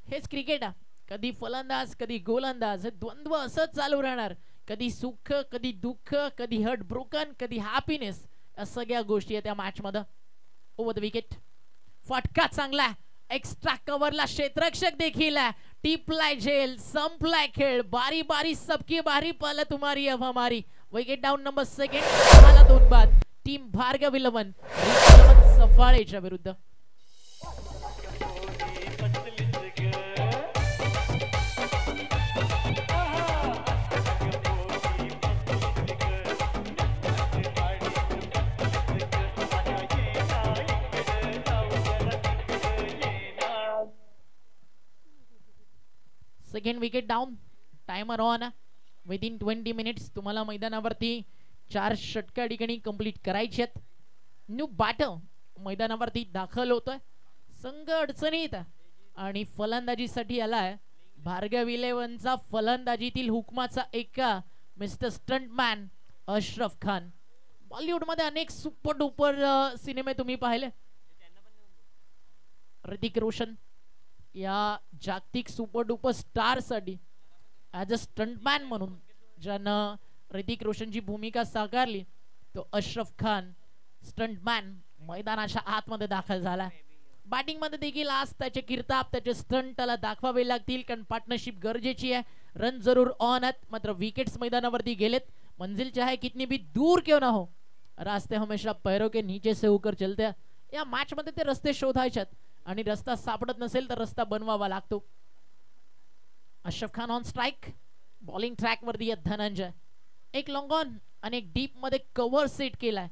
हेच क्रिकेट आहे. कधी फलंदाज कधी गोलंदाज हे द्वंद्व असंच चालू राहणार. कधी सुख, कधी दुःख, कधी हर्ट ब्रोकन, कधी हॅपीनेस, या सगळ्या गोष्टी आहेत त्या मॅच मध्ये. ओव्हर द विकेट, फटका चांगला, एक्स्ट्रा कव्हरला क्षेत्ररक्षक देखील आहे. टिपलाय झेल, संपलाय खेळ, बारी बारी सबकी बारी, पहले तुम्हारी अब हमारी. विकेट डाऊन नंबर सेकंड, 2 बाद. टीम भार्गव 11 सफाळेच्या विरुद्ध. Second wicket down, timer on. Within 20 minutes तुम्हाला मैदानावरती 4 षटका ठिकाणी कंप्लीट करायचे आहेत. न्यू बॅटर मैदानावरती दाखल होतोय. संघ अडचणीत आणि फलंदाजीसाठी आलाय भार्गव 11चा फलंदाजीतील हुकमाचा एका मिस्टर स्टंटमॅन अशरफ खान. बॉलिवूड मध्ये अनेक सुपर डुपर सिनेमे तुम्ही पाहिले. ऋतिक रोशन या जागतिक सुपर डुपर स्टार साठी ॲज अ स्टंटमॅन म्हणून ज्यानं ऋतिक रोशनची भूमिका साकारली, तो अशरफ खान स्टंटमॅन मैदानाच्या आतमध्ये दाखल झाला. बॅटिंग मध्ये देखील आज त्याचे किरताप, त्याचे स्टंट त्याला दाखवावे लागतील, कारण पार्टनरशिप गरजेची आहे. रन जरूर ऑन आहेत, मात्र विकेट्स मैदानावरती गेलेत. मंजिल चाहे कितनी भी दूर क्यों ना हो, रास्ते हमेशा पैरों के नीचे से होकर चलते हैं. या मॅच मध्ये ते रस्ते शोधायचे आणि रस्ता सापडत नसेल तर रस्ता बनवावा लागतो. Ashraf Khan on strike, bowling track वरती आहे धनंजय. एक लॉंग ऑन आणि एक डीप मध्ये कव्हर सेट केलाय.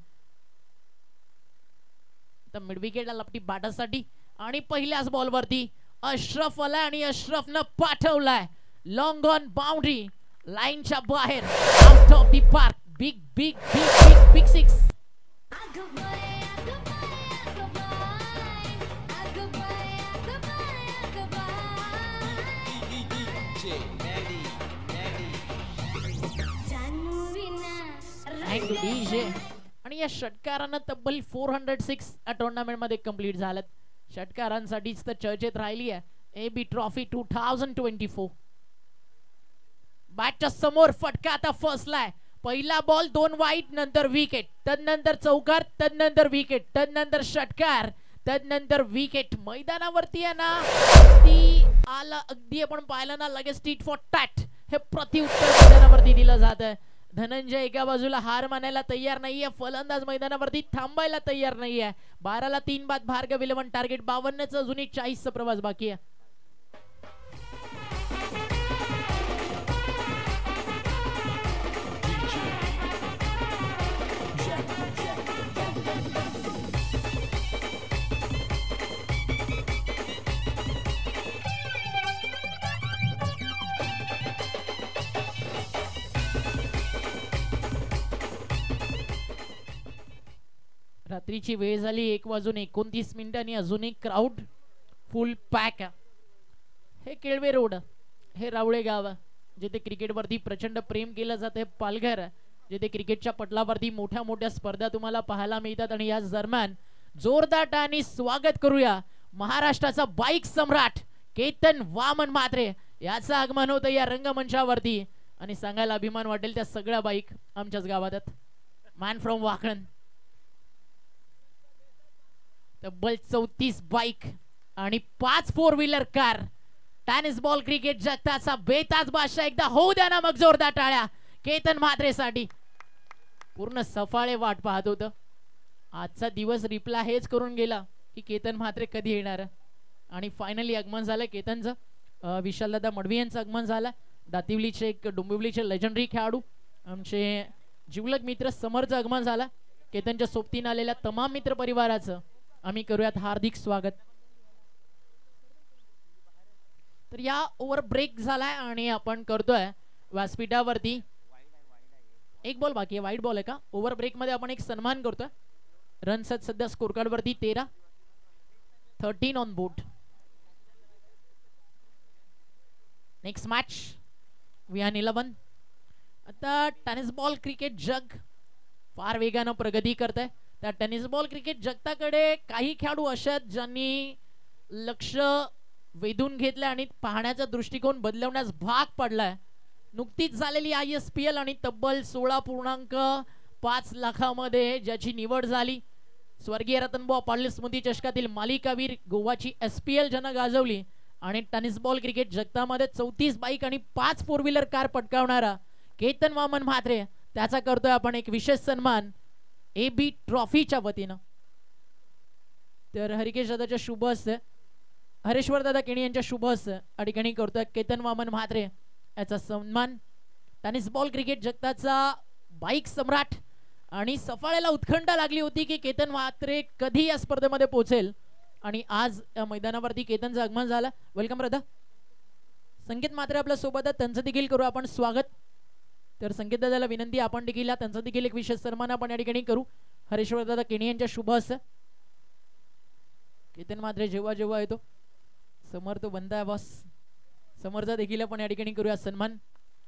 तर मिड विकेटला लपटी बॅटरसाठी आणि पहिल्याच बॉल वरती अशरफ आलाय आणि अशरफनं पाठवलाय लॉंग ऑन बाउंड्री लाईनच्या बाहेर, out of the park. Big big big big big six. आणि या षटकारानं तब्बल 406 या टुर्नामेंट मध्ये कंप्लीट झालेत. षटकारांसाठीच तर चर्चेत राहिली आहे एबी ट्रॉफी 2024. बॅटच्या समोर फटका आता फसलाय. पहिला बॉल 2 वाईट, नंतर विकेट, तदनंतर चौकार, तदनंतर विकेट, तदनंतर षटकार, तदनंतर विकेट. मैदानावरती आहे ना ती आला अगदी आपण पाहिलं ना लगेच टीट फॉर टॅट हे प्रत्युत्तर मैदानावरती दिलं जात आहे. धनंजय एका बाजूला हार मानायला तयार नाहीये, फलंदाज मैदानावरती थांबायला तयार नाहीये. 12ला 3 बाद भार्गव 11, टार्गेट 52चं, अजूनही 40चा प्रवास बाकी आहे. रात्रीची वेळ झाली 1:29 आणि अजूनही क्राऊड फुल पॅक. हे केळवे रोड, हे रावळे गाव, जिथे क्रिकेटवरती प्रचंड प्रेम केलं जाते. पालघर, जिथे क्रिकेटच्या पटलावरती मोठ्या मोठ्या स्पर्धा तुम्हाला पाहायला मिळतात. आणि याच दरम्यान जोरदार आणि स्वागत करूया महाराष्ट्राचा बाईक सम्राट केतन वामन म्हात्रे याचं आगमन होतं या रंगमंचावरती. आणि सांगायला अभिमान वाटेल त्या सगळ्या बाईक आमच्याच गावात आहेत. Man from Wakan. तब्बल 34 बाईक आणि 5 4 wheeler car. Tennis ball cricket जगताचा बेताज बादशाह एकदा होऊ द्या ना मग जोरदार टाळ्या केतन म्हात्रेसाठी. पूर्ण सफाळे वाट पाहत होतं. आजचा दिवस रिप्लाय हेच करून गेला की केतन म्हात्रे कधी येणार. आणि फायनली आगमन झालं केतनचं. विशालदादा मडवी यांचं आगमन झालं. दातिवलीचे एक डोंबिवलीचे लेजंडरी खेळाडू आमचे जिवलग मित्र समरचं आगमन झालं. केतनच्या सोबतीने आलेल्या तमाम मित्र परिवाराचं आम्ही करूयात हार्दिक स्वागत. तर या ओव्हर ब्रेक झालाय आणि आपण करतोय व्यासपीठावरती. एक बॉल बाकी आहे, वाईट बॉल आहे का? ओव्हर ब्रेक मध्ये आपण एक सन्मान करतोय. रन्स आहेत सध्या स्कोर कार्ड वरती 13, 13 on board. Next match Vihan 11. आता टेनिस बॉल क्रिकेट जग फार वेगानं प्रगती करत आहे. त्या टेनिस बॉल क्रिकेट जगताकडे काही खेळाडू असे आहेत ज्यांनी लक्ष वेधून घेतलं आणि पाहण्याचा दृष्टिकोन बदलवण्यास भाग पडलाय. नुकतीच झालेली ISPL आणि तब्बल 16.5 लाखामध्ये ज्याची निवड झाली, स्वर्गीय रतनबुवा पाटील स्मृती चषकातील मालिकावीर, गोवाची SPL ज्यानं गाजवली आणि टेनिस बॉल क्रिकेट जगतामध्ये 34 बाईक आणि 5 4 व्हीलर कार पटकावणारा केतन वामन म्हात्रे, त्याचा करतोय आपण एक विशेष सन्मान AB ट्रॉफीच्या वतीनं. तर हरिकेश दादाच्या शुभ हस्ते, हरेश्वर दादा केणी यांच्या शुभ हस्ते या ठिकाणी करतोय केतन वामन म्हात्रे याचा सन्मान. टेनिस बॉल क्रिकेट जगताचा बाईक सम्राट, आणि सफाळ्याला उत्कंठा लागली होती की केतन म्हात्रे कधी या स्पर्धेमध्ये पोहोचेल, आणि आज या मैदानावरती केतनचं आगमन झालं. Welcome brother. संकेत म्हात्रे आपल्या सोबत आहेत, त्यांचं देखील करू आपण स्वागत. तर संकेत दादाला विनंती, आपण देखील त्यांचा देखील एक विशेष सन्मान आपण या ठिकाणी करू. हरेश्वर दादा केणी यांच्या शुभ हस्ते. केतन म्हात्रे जेव्हा जेव्हा येतो समोर तो बनता आहे बॉस, समोरचा देखील आपण या ठिकाणी करूया सन्मान.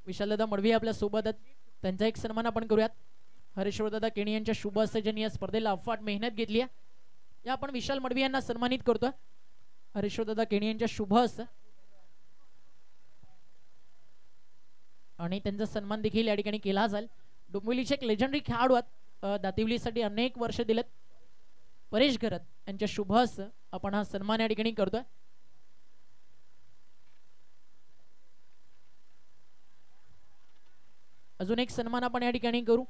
विशाल दादा मडवी आपल्या सोबत आहेत, त्यांचा एक सन्मान आपण करूयात. हरेश्वर दादा केणी यांच्या शुभ हस्ते ज्यांनी या स्पर्धेला अफाट मेहनत घेतली आहे, या आपण विशाल मडवी यांना सन्मानित करतोय. हरेश्वर दादा केणी यांच्या शुभ हस्ते आणि त्यांचा सन्मान देखील या ठिकाणी केला जाईल. डोंबिवलीचे एक लेजंडरी खेळाडू आहेत, दातिवलीसाठी अनेक वर्ष दिलेत, परेश घरत यांच्या शुभ हस्ते आपण हा सन्मान या ठिकाणी करतोय. अजून एक सन्मान आपण या ठिकाणी करू.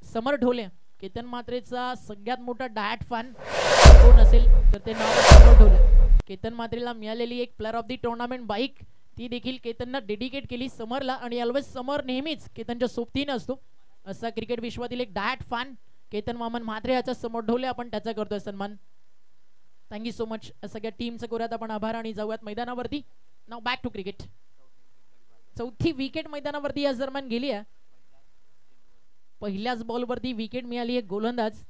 समर ढोले, केतन म्हात्रेचा सगळ्यात मोठा डायट फॅन कोण असेल तर ते नाव समर ढोले. केतन म्हात्रेला मिळालेली एक player of the tournament bike ती देखील केतननं डेडिकेट केली समरला, आणि ऑलवेज समर नेहमीच केतनच्या सोबतीने असतो. असा क्रिकेट विश्वातील एक डायट फॅन केतन वामन म्हात्रे याचा समोर ढोले आपण त्याचा करतोय सन्मान. Thank you so much. सगळ्या टीमचं करूयात आपण आभार आणि जाऊयात मैदानावरती. नाव बॅक टू क्रिकेट. चौथी विकेट मैदानावरती या दरम्यान गेली आहे. पहिल्याच बॉलवरती विकेट मिळाली आहे गोलंदाज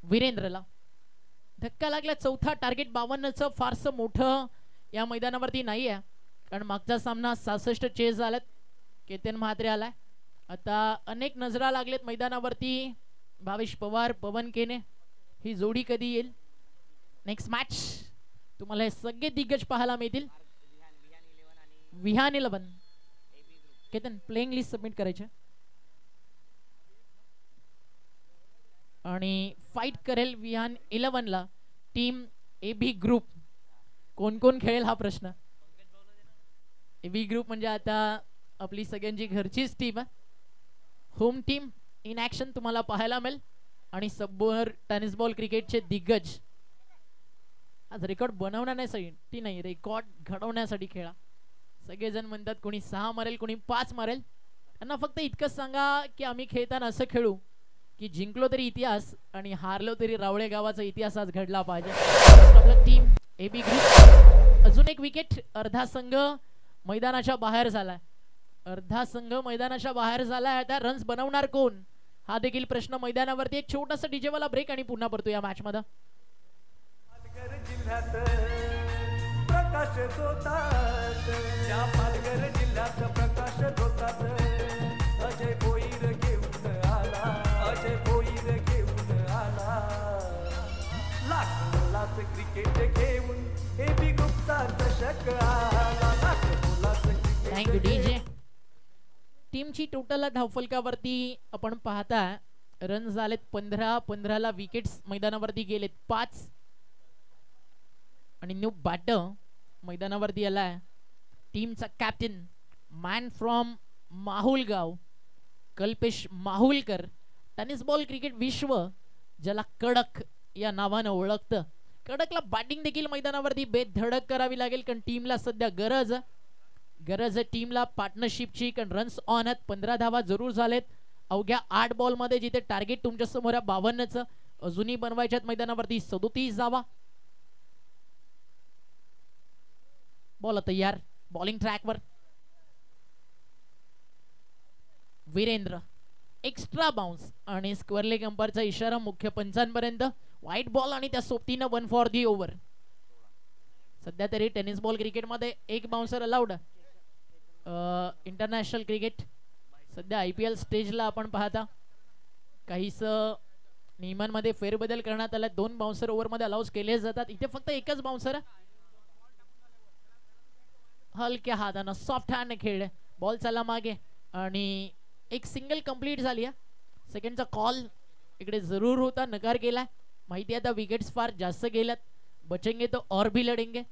वीरेंद्रला. धक्का लागला. चौथा टार्गेट 52चं फारसं मोठं या मैदानावरती नाही आहे, कारण मागचा सामना 66 चेस झालात. केतन म्हात्रे आलाय. आता अनेक नजरा लागलेत मैदानावरती. भावेश पवार, पवन केने, ही जोडी कधी येईल. नेक्स्ट मॅच तुम्हाला हे सगळे दिग्गज पाहायला मिळतील. Vihan 11 Ketan playing list submit करायचे आणि फाइट करेल विहान 11 ला टीम AB ग्रुप. कोण कोण खेळेल हा प्रश्न. AB ग्रुप म्हणजे आता आपली सगळ्यांची घरचीच टीम आहे. होम टीम इन ऍक्शन तुम्हाला पाहायला मिळेल, आणि सबोर टेनिस बॉल क्रिकेटचे दिग्गज. आज रेकॉर्ड बनवण्यासाठी नाही, रेकॉर्ड घडवण्यासाठी खेळा. सगळेजण म्हणतात कोणी 6 मारेल, कोणी 5 मारेल. त्यांना फक्त इतकंच सांगा की आम्ही खेळताना असं खेळू की जिंकलो तरी इतिहास आणि हारलो तरी रावळे गावाचा इतिहास आज घडला पाहिजे. आपलं टीम AB ग्रुप. अजून एक विकेट. अर्धा संघ मैदानाच्या बाहेर झालाय. अर्धा संघ मैदानाच्या बाहेर झालाय. आता रन्स बनवणार कोण हा देखील प्रश्न मैदानावरती. एक छोटासा डीजे वाला ब्रेक आणि पुन्हा परतो या मॅच मध्ये. प्रकाश जोतात या पालघर जिल्ह्यात प्रकाश जोतात. अजय भोईर घेऊन आला, अजय भोईर घेऊन आला. लाख क्रिकेट घेऊन AB ग्रुपचा चषक आला. लाख क्रिकेट. Thank you DJ. टीमची टोटल धावफलकावरती आपण पाहता रन झालेत 15. 15ला विकेट्स मैदानावरती गेलेत 5, आणि न्यू बॅटर मैदानावरती आलाय टीमचा captain man from Mahulgaon Kalpesh Mahulkar. Tennis ball cricket विश्व ज्याला कडक या नावानं ओळखतं. कडकला बॅटिंग देखील मैदानावरती बेधडक करावी लागेल, कारण टीमला सध्या गरज आहे टीमला पार्टनरशिपची, कारण रन्स ऑन आहेत. 15 धावा जरूर झालेत अवघ्या 8 बॉल मध्ये, जिथे टार्गेट तुमच्या समोर 52चं अजूनही बनवायच्यात मैदानावरती 37 धावा. बॉल तयार. बॉलिंग ट्रॅकवर वीरेंद्र. एक्स्ट्रा बाउन्स आणि स्क्वेअर लेग अंपायरचा इशारा मुख्य पंचांपर्यंत. व्हाईट बॉल आणि त्या सोबतीनं 1 फॉर दी ओव्हर. सध्या तरी टेनिस बॉल क्रिकेट मध्ये एक बाउन्सर अलाउड. इंटरनॅशनल क्रिकेट सध्या IPL स्टेजला आपण पाहता काहीस नियमांमध्ये फेरबदल करण्यात आला. 2 बाउन्सर ओव्हर मध्ये अलाउज केले जातात. इथे फक्त एकच बाउन्सर. हलक्या हातानं सॉफ्ट हँड खेळले. बॉल चालला मागे आणि एक सिंगल कंप्लीट झाली. सेकंडचा कॉल इकडे जरूर होता, नकार केलाय. माहिती आता विकेट्स फार जास्त गेल्यात. बचेंगे तो और भी लढेंगे.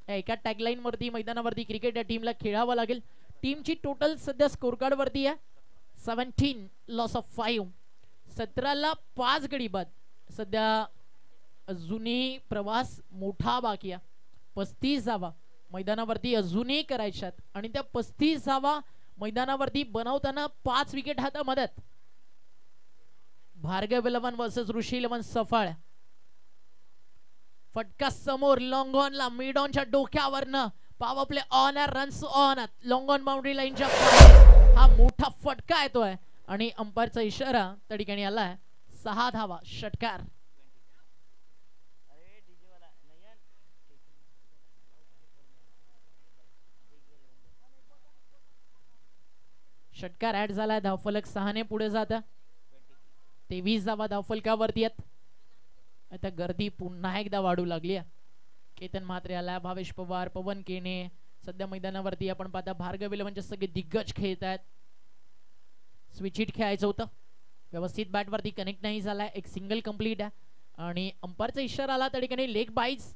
एका टॅगलाईन वरती मैदानावरती क्रिकेट या टीमला खेळावं लागेल. टीमची टोटल सध्या स्कोर कार्ड वरती आहे 17 लॉस ऑफ 5. 17ला 5 गडी बाद. सध्या अजूनही प्रवास मोठा बाकी आहे. 35 धावा मैदानावरती अजूनही करायच्यात आणि त्या 35 धावा मैदानावरती बनवताना 5 विकेट हातामध्यात. भार्गव 11 वर्सेस ऋषी 11 सफाळ. फटका समोर लॉंग ऑनला, मिड ऑनच्या डोक्यावरनं पॉवर प्ले ऑन आहे. Runs on. Long on boundary लाईनच्या बाहेर हा मोठा फटका येतोय आणि अंपायरचा इशारा त्या ठिकाणी आलाय. 6 धावा षटकार. षटकार ऍड झालाय. धावफलक 6 ने पुढे जात. 23 धावा धावफलकावरती आहेत. आता गर्दी पुन्हा एकदा वाढू लागली आहे. केतन म्हात्रे आला, भावेश पवार, पवन केने. सध्या मैदानावरती आपण पाहता भार्गव 11 सगळे दिग्गज खेळत आहेत. स्विच हिट खेळायचं होतं, व्यवस्थित बॅट वरती कनेक्ट नाही झालाय. एक सिंगल कंप्लीट आहे आणि अंपायरचा इशारा आला त्या ठिकाणी लेग बाईज.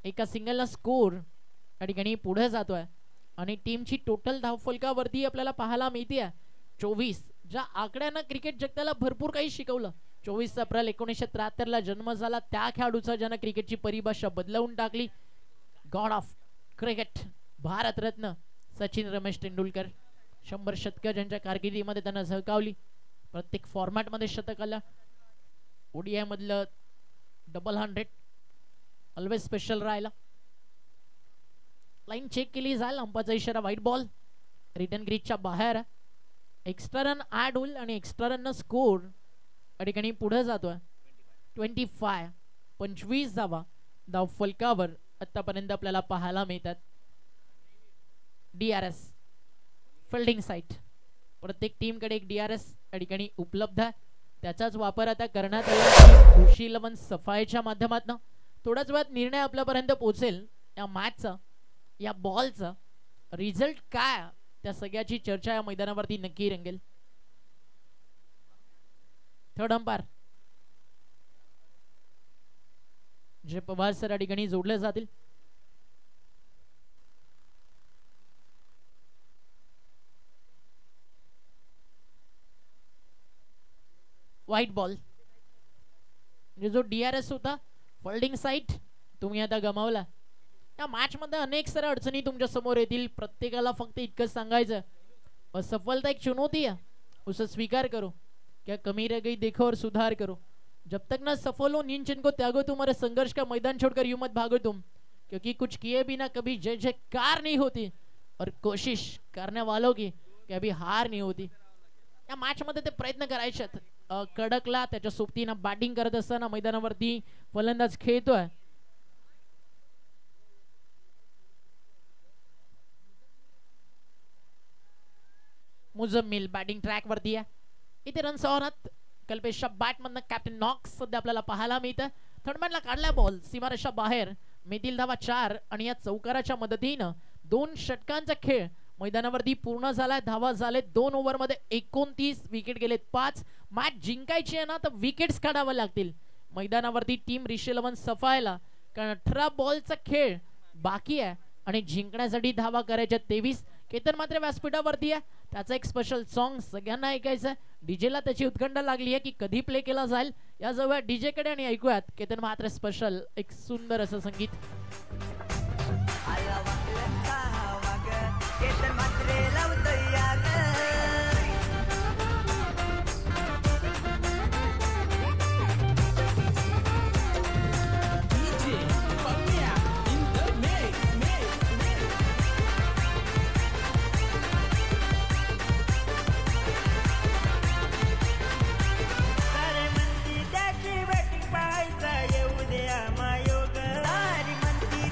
एका सिंगलला स्कोर त्या ठिकाणी पुढे जातोय आणि टीमची टोटल धावफलकावरती आपल्याला पाहायला मिळते 24. ज्या आकड्यानं क्रिकेट जगताला भरपूर काही शिकवलं. 24 एप्रिल 1973 ला जन्म झाला त्या खेळाडूचा ज्यानं क्रिकेटची परिभाषा बदलवून टाकली. God of cricket, Bharat Ratna Sachin Ramesh Tendulkar. 100 शतकं ज्यांच्या कारकिर्दीमध्ये त्यांना झळकावली. प्रत्येक फॉर्मॅट मध्ये शतक आलं. ओडीआय मधलं डबल 100 ऑलवेज स्पेशल राहिला. लाईन चेक केली जाईल. अंपायरचा इशारा व्हाईट बॉल. रिटर्न ग्रीजच्या बाहेर. एक्स्ट्रा रन ऍड होईल आणि एक्स्ट्रा रन स्कोर या ठिकाणी पुढे जातोय. 25 25 धावा धावफलकावर आतापर्यंत आपल्याला पाहायला मिळतात. DRS fielding site. प्रत्येक टीम कडे एक DRS या ठिकाणी उपलब्ध आहे. त्याचाच वापर आता करण्यात आला ऋषी 11 सफाईच्या माध्यमातून. थोड्याच वेळात निर्णय आपल्यापर्यंत पोहोचेल. या मॅचचा, या बॉलचा रिझल्ट काय त्या सगळ्याची चर्चा या मैदानावरती नक्की रंगेल. थर्ड अंपायर जे पवार सर या ठिकाणी जोडले जातील. व्हाईट बॉल म्हणजे जो DRS होता फोल्डिंग साईट तुम्ही आता गमावला. या मॅच मध्ये अनेक साऱ्या अडचणी तुमच्या समोर येतील. प्रत्येकाला फक्त इतकंच सांगायचं, असफलता एक चुनौती है, उसे स्वीकार करो. क्या कमी रह गई देखो और सुधार करो. जब तक ना सफल हो नींद जिनको त्यागो, तुम्हारे संघर्ष का मैदान छोड़कर यूं मत भागो तुम, क्योंकि कुछ किए बिना कभी जय जयकार नहीं होती और कोशिश करने वालों की कभी हार नहीं होती. या मॅच मध्ये ते प्रयत्न करायचे. कडकला त्याच्या सोबतीनं बॅटिंग करत असताना मैदानावरती फलंदाज खेळतोय. मुजम्मिल बॅटिंग ट्रॅक वरती आहे. इथे रन्स ऑनत. कल्पेशच्या बॅट मधनं कॅप्टन नॉक्स सध्या आपल्याला पाहायला मिळतं. थर्डमॅनला काढला बॉल सीमारेषा बाहेर. मितील धावा 4 आणि या चौकाराच्या मदतीनं 2 षटकांचा खेळ मैदानावरती पूर्ण झालाय. धावा झाले 2 ओव्हर मध्ये 29. विकेट गेलेत 5. मॅच जिंकायची आहे ना तर विकेट्स काढाव्या लागतील. मैदानावरती टीम ऋषी 11 सफायला, कारण 18 बॉलचा खेळ बाकी आहे आणि जिंकण्यासाठी धावा करायच्या 23. केतन मात्र व्यासपीठावरती आहे. त्याचा एक स्पेशल सॉन्ग सगळ्यांना ऐकायचं आहे. डीजेला त्याची उत्कंठा लागली आहे की कधी प्ले केला जाईल. या जवळ डीजे कडे आणि ऐकूयात केतन मात्र स्पेशल एक सुंदर असं संगीत. सारी म्हणती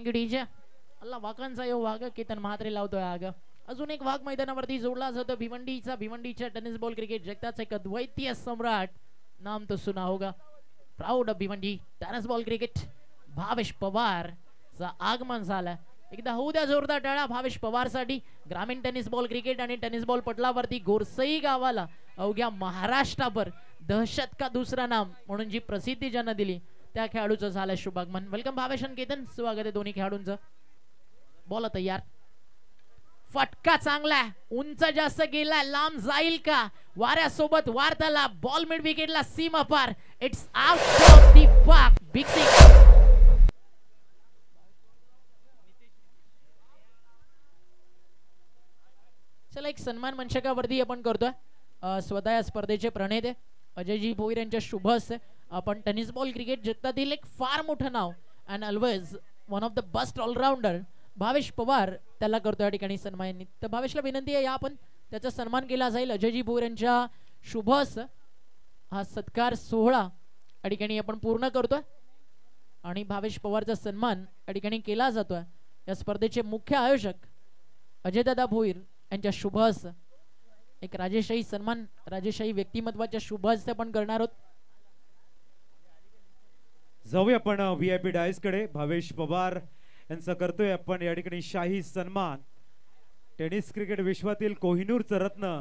थँक्यू डीजे. अल्ला वाकांचा यो वाघ केतन म्हात्रे लावतोय आग. अजून एक वाघ मैदानावरती जोडला जातो भिवंडीच्या टेनिस बॉल क्रिकेट जगताचा एक अद्वितीय सम्राट. नाम तो सुना होगा. Proud of Bhiwandi tennis ball cricket. Bhavesh Pawar चा आगमन झालं. एकदा होऊ द्या जोरदार टाळ्या भावेश पवार साठी. ग्रामीण टेनिस बॉल क्रिकेट आणि टेनिस बॉल पटलावरती गोरसई गावाला अवघ्या महाराष्ट्राभर दहशत का दुसरा नाम म्हणून जी प्रसिद्धी ज्यांना दिली त्या खेळाडूचं झालं शुभागमन. वेलकम भावेश आणि केतन. स्वागत आहे दोन्ही खेळाडूंचं. बॉल तयार. फटका चांगला उंच जास्त गेला लांब जाईल का. वाऱ्यासोबत वार्ताला बॉल मिड विकेटला सीमा पार. It's out of the park. Big six. चला एक सन्मान मंचकावरती आपण करतोय. स्वतः या स्पर्धेचे प्रणेते अजयजी भोईर यांच्या शुभ हस्ते आपण टेनिस बॉल क्रिकेट जगतातील एक फार मोठं नाव and always one of the best all rounder Bhavesh Pawar त्याला करतो या ठिकाणी सन्मानित. तर भावेशला विनंती आहे या आपण त्याचा सन्मान केला जाईल. अजयजी भोईर यांच्या शुभ हस्ते हा सत्कार सोहळा या ठिकाणी आपण पूर्ण करतोय आणि भावेश पवारचा सन्मान या ठिकाणी केला जातोय. या स्पर्धेचे मुख्य आयोजक अजयदादा भोईर यांच्या शुभ हस्ते एक राजेशाही सन्मान राजेशाही व्यक्तिमत्वाच्या शुभ हस्ते आपण करणार आहोत. जाऊया आपण VIP डायस कडे. भावेश पवार यांचा करतोय आपण या ठिकाणी शाही सन्मान. टेनिस क्रिकेट विश्वातील कोहिनूरचं रत्न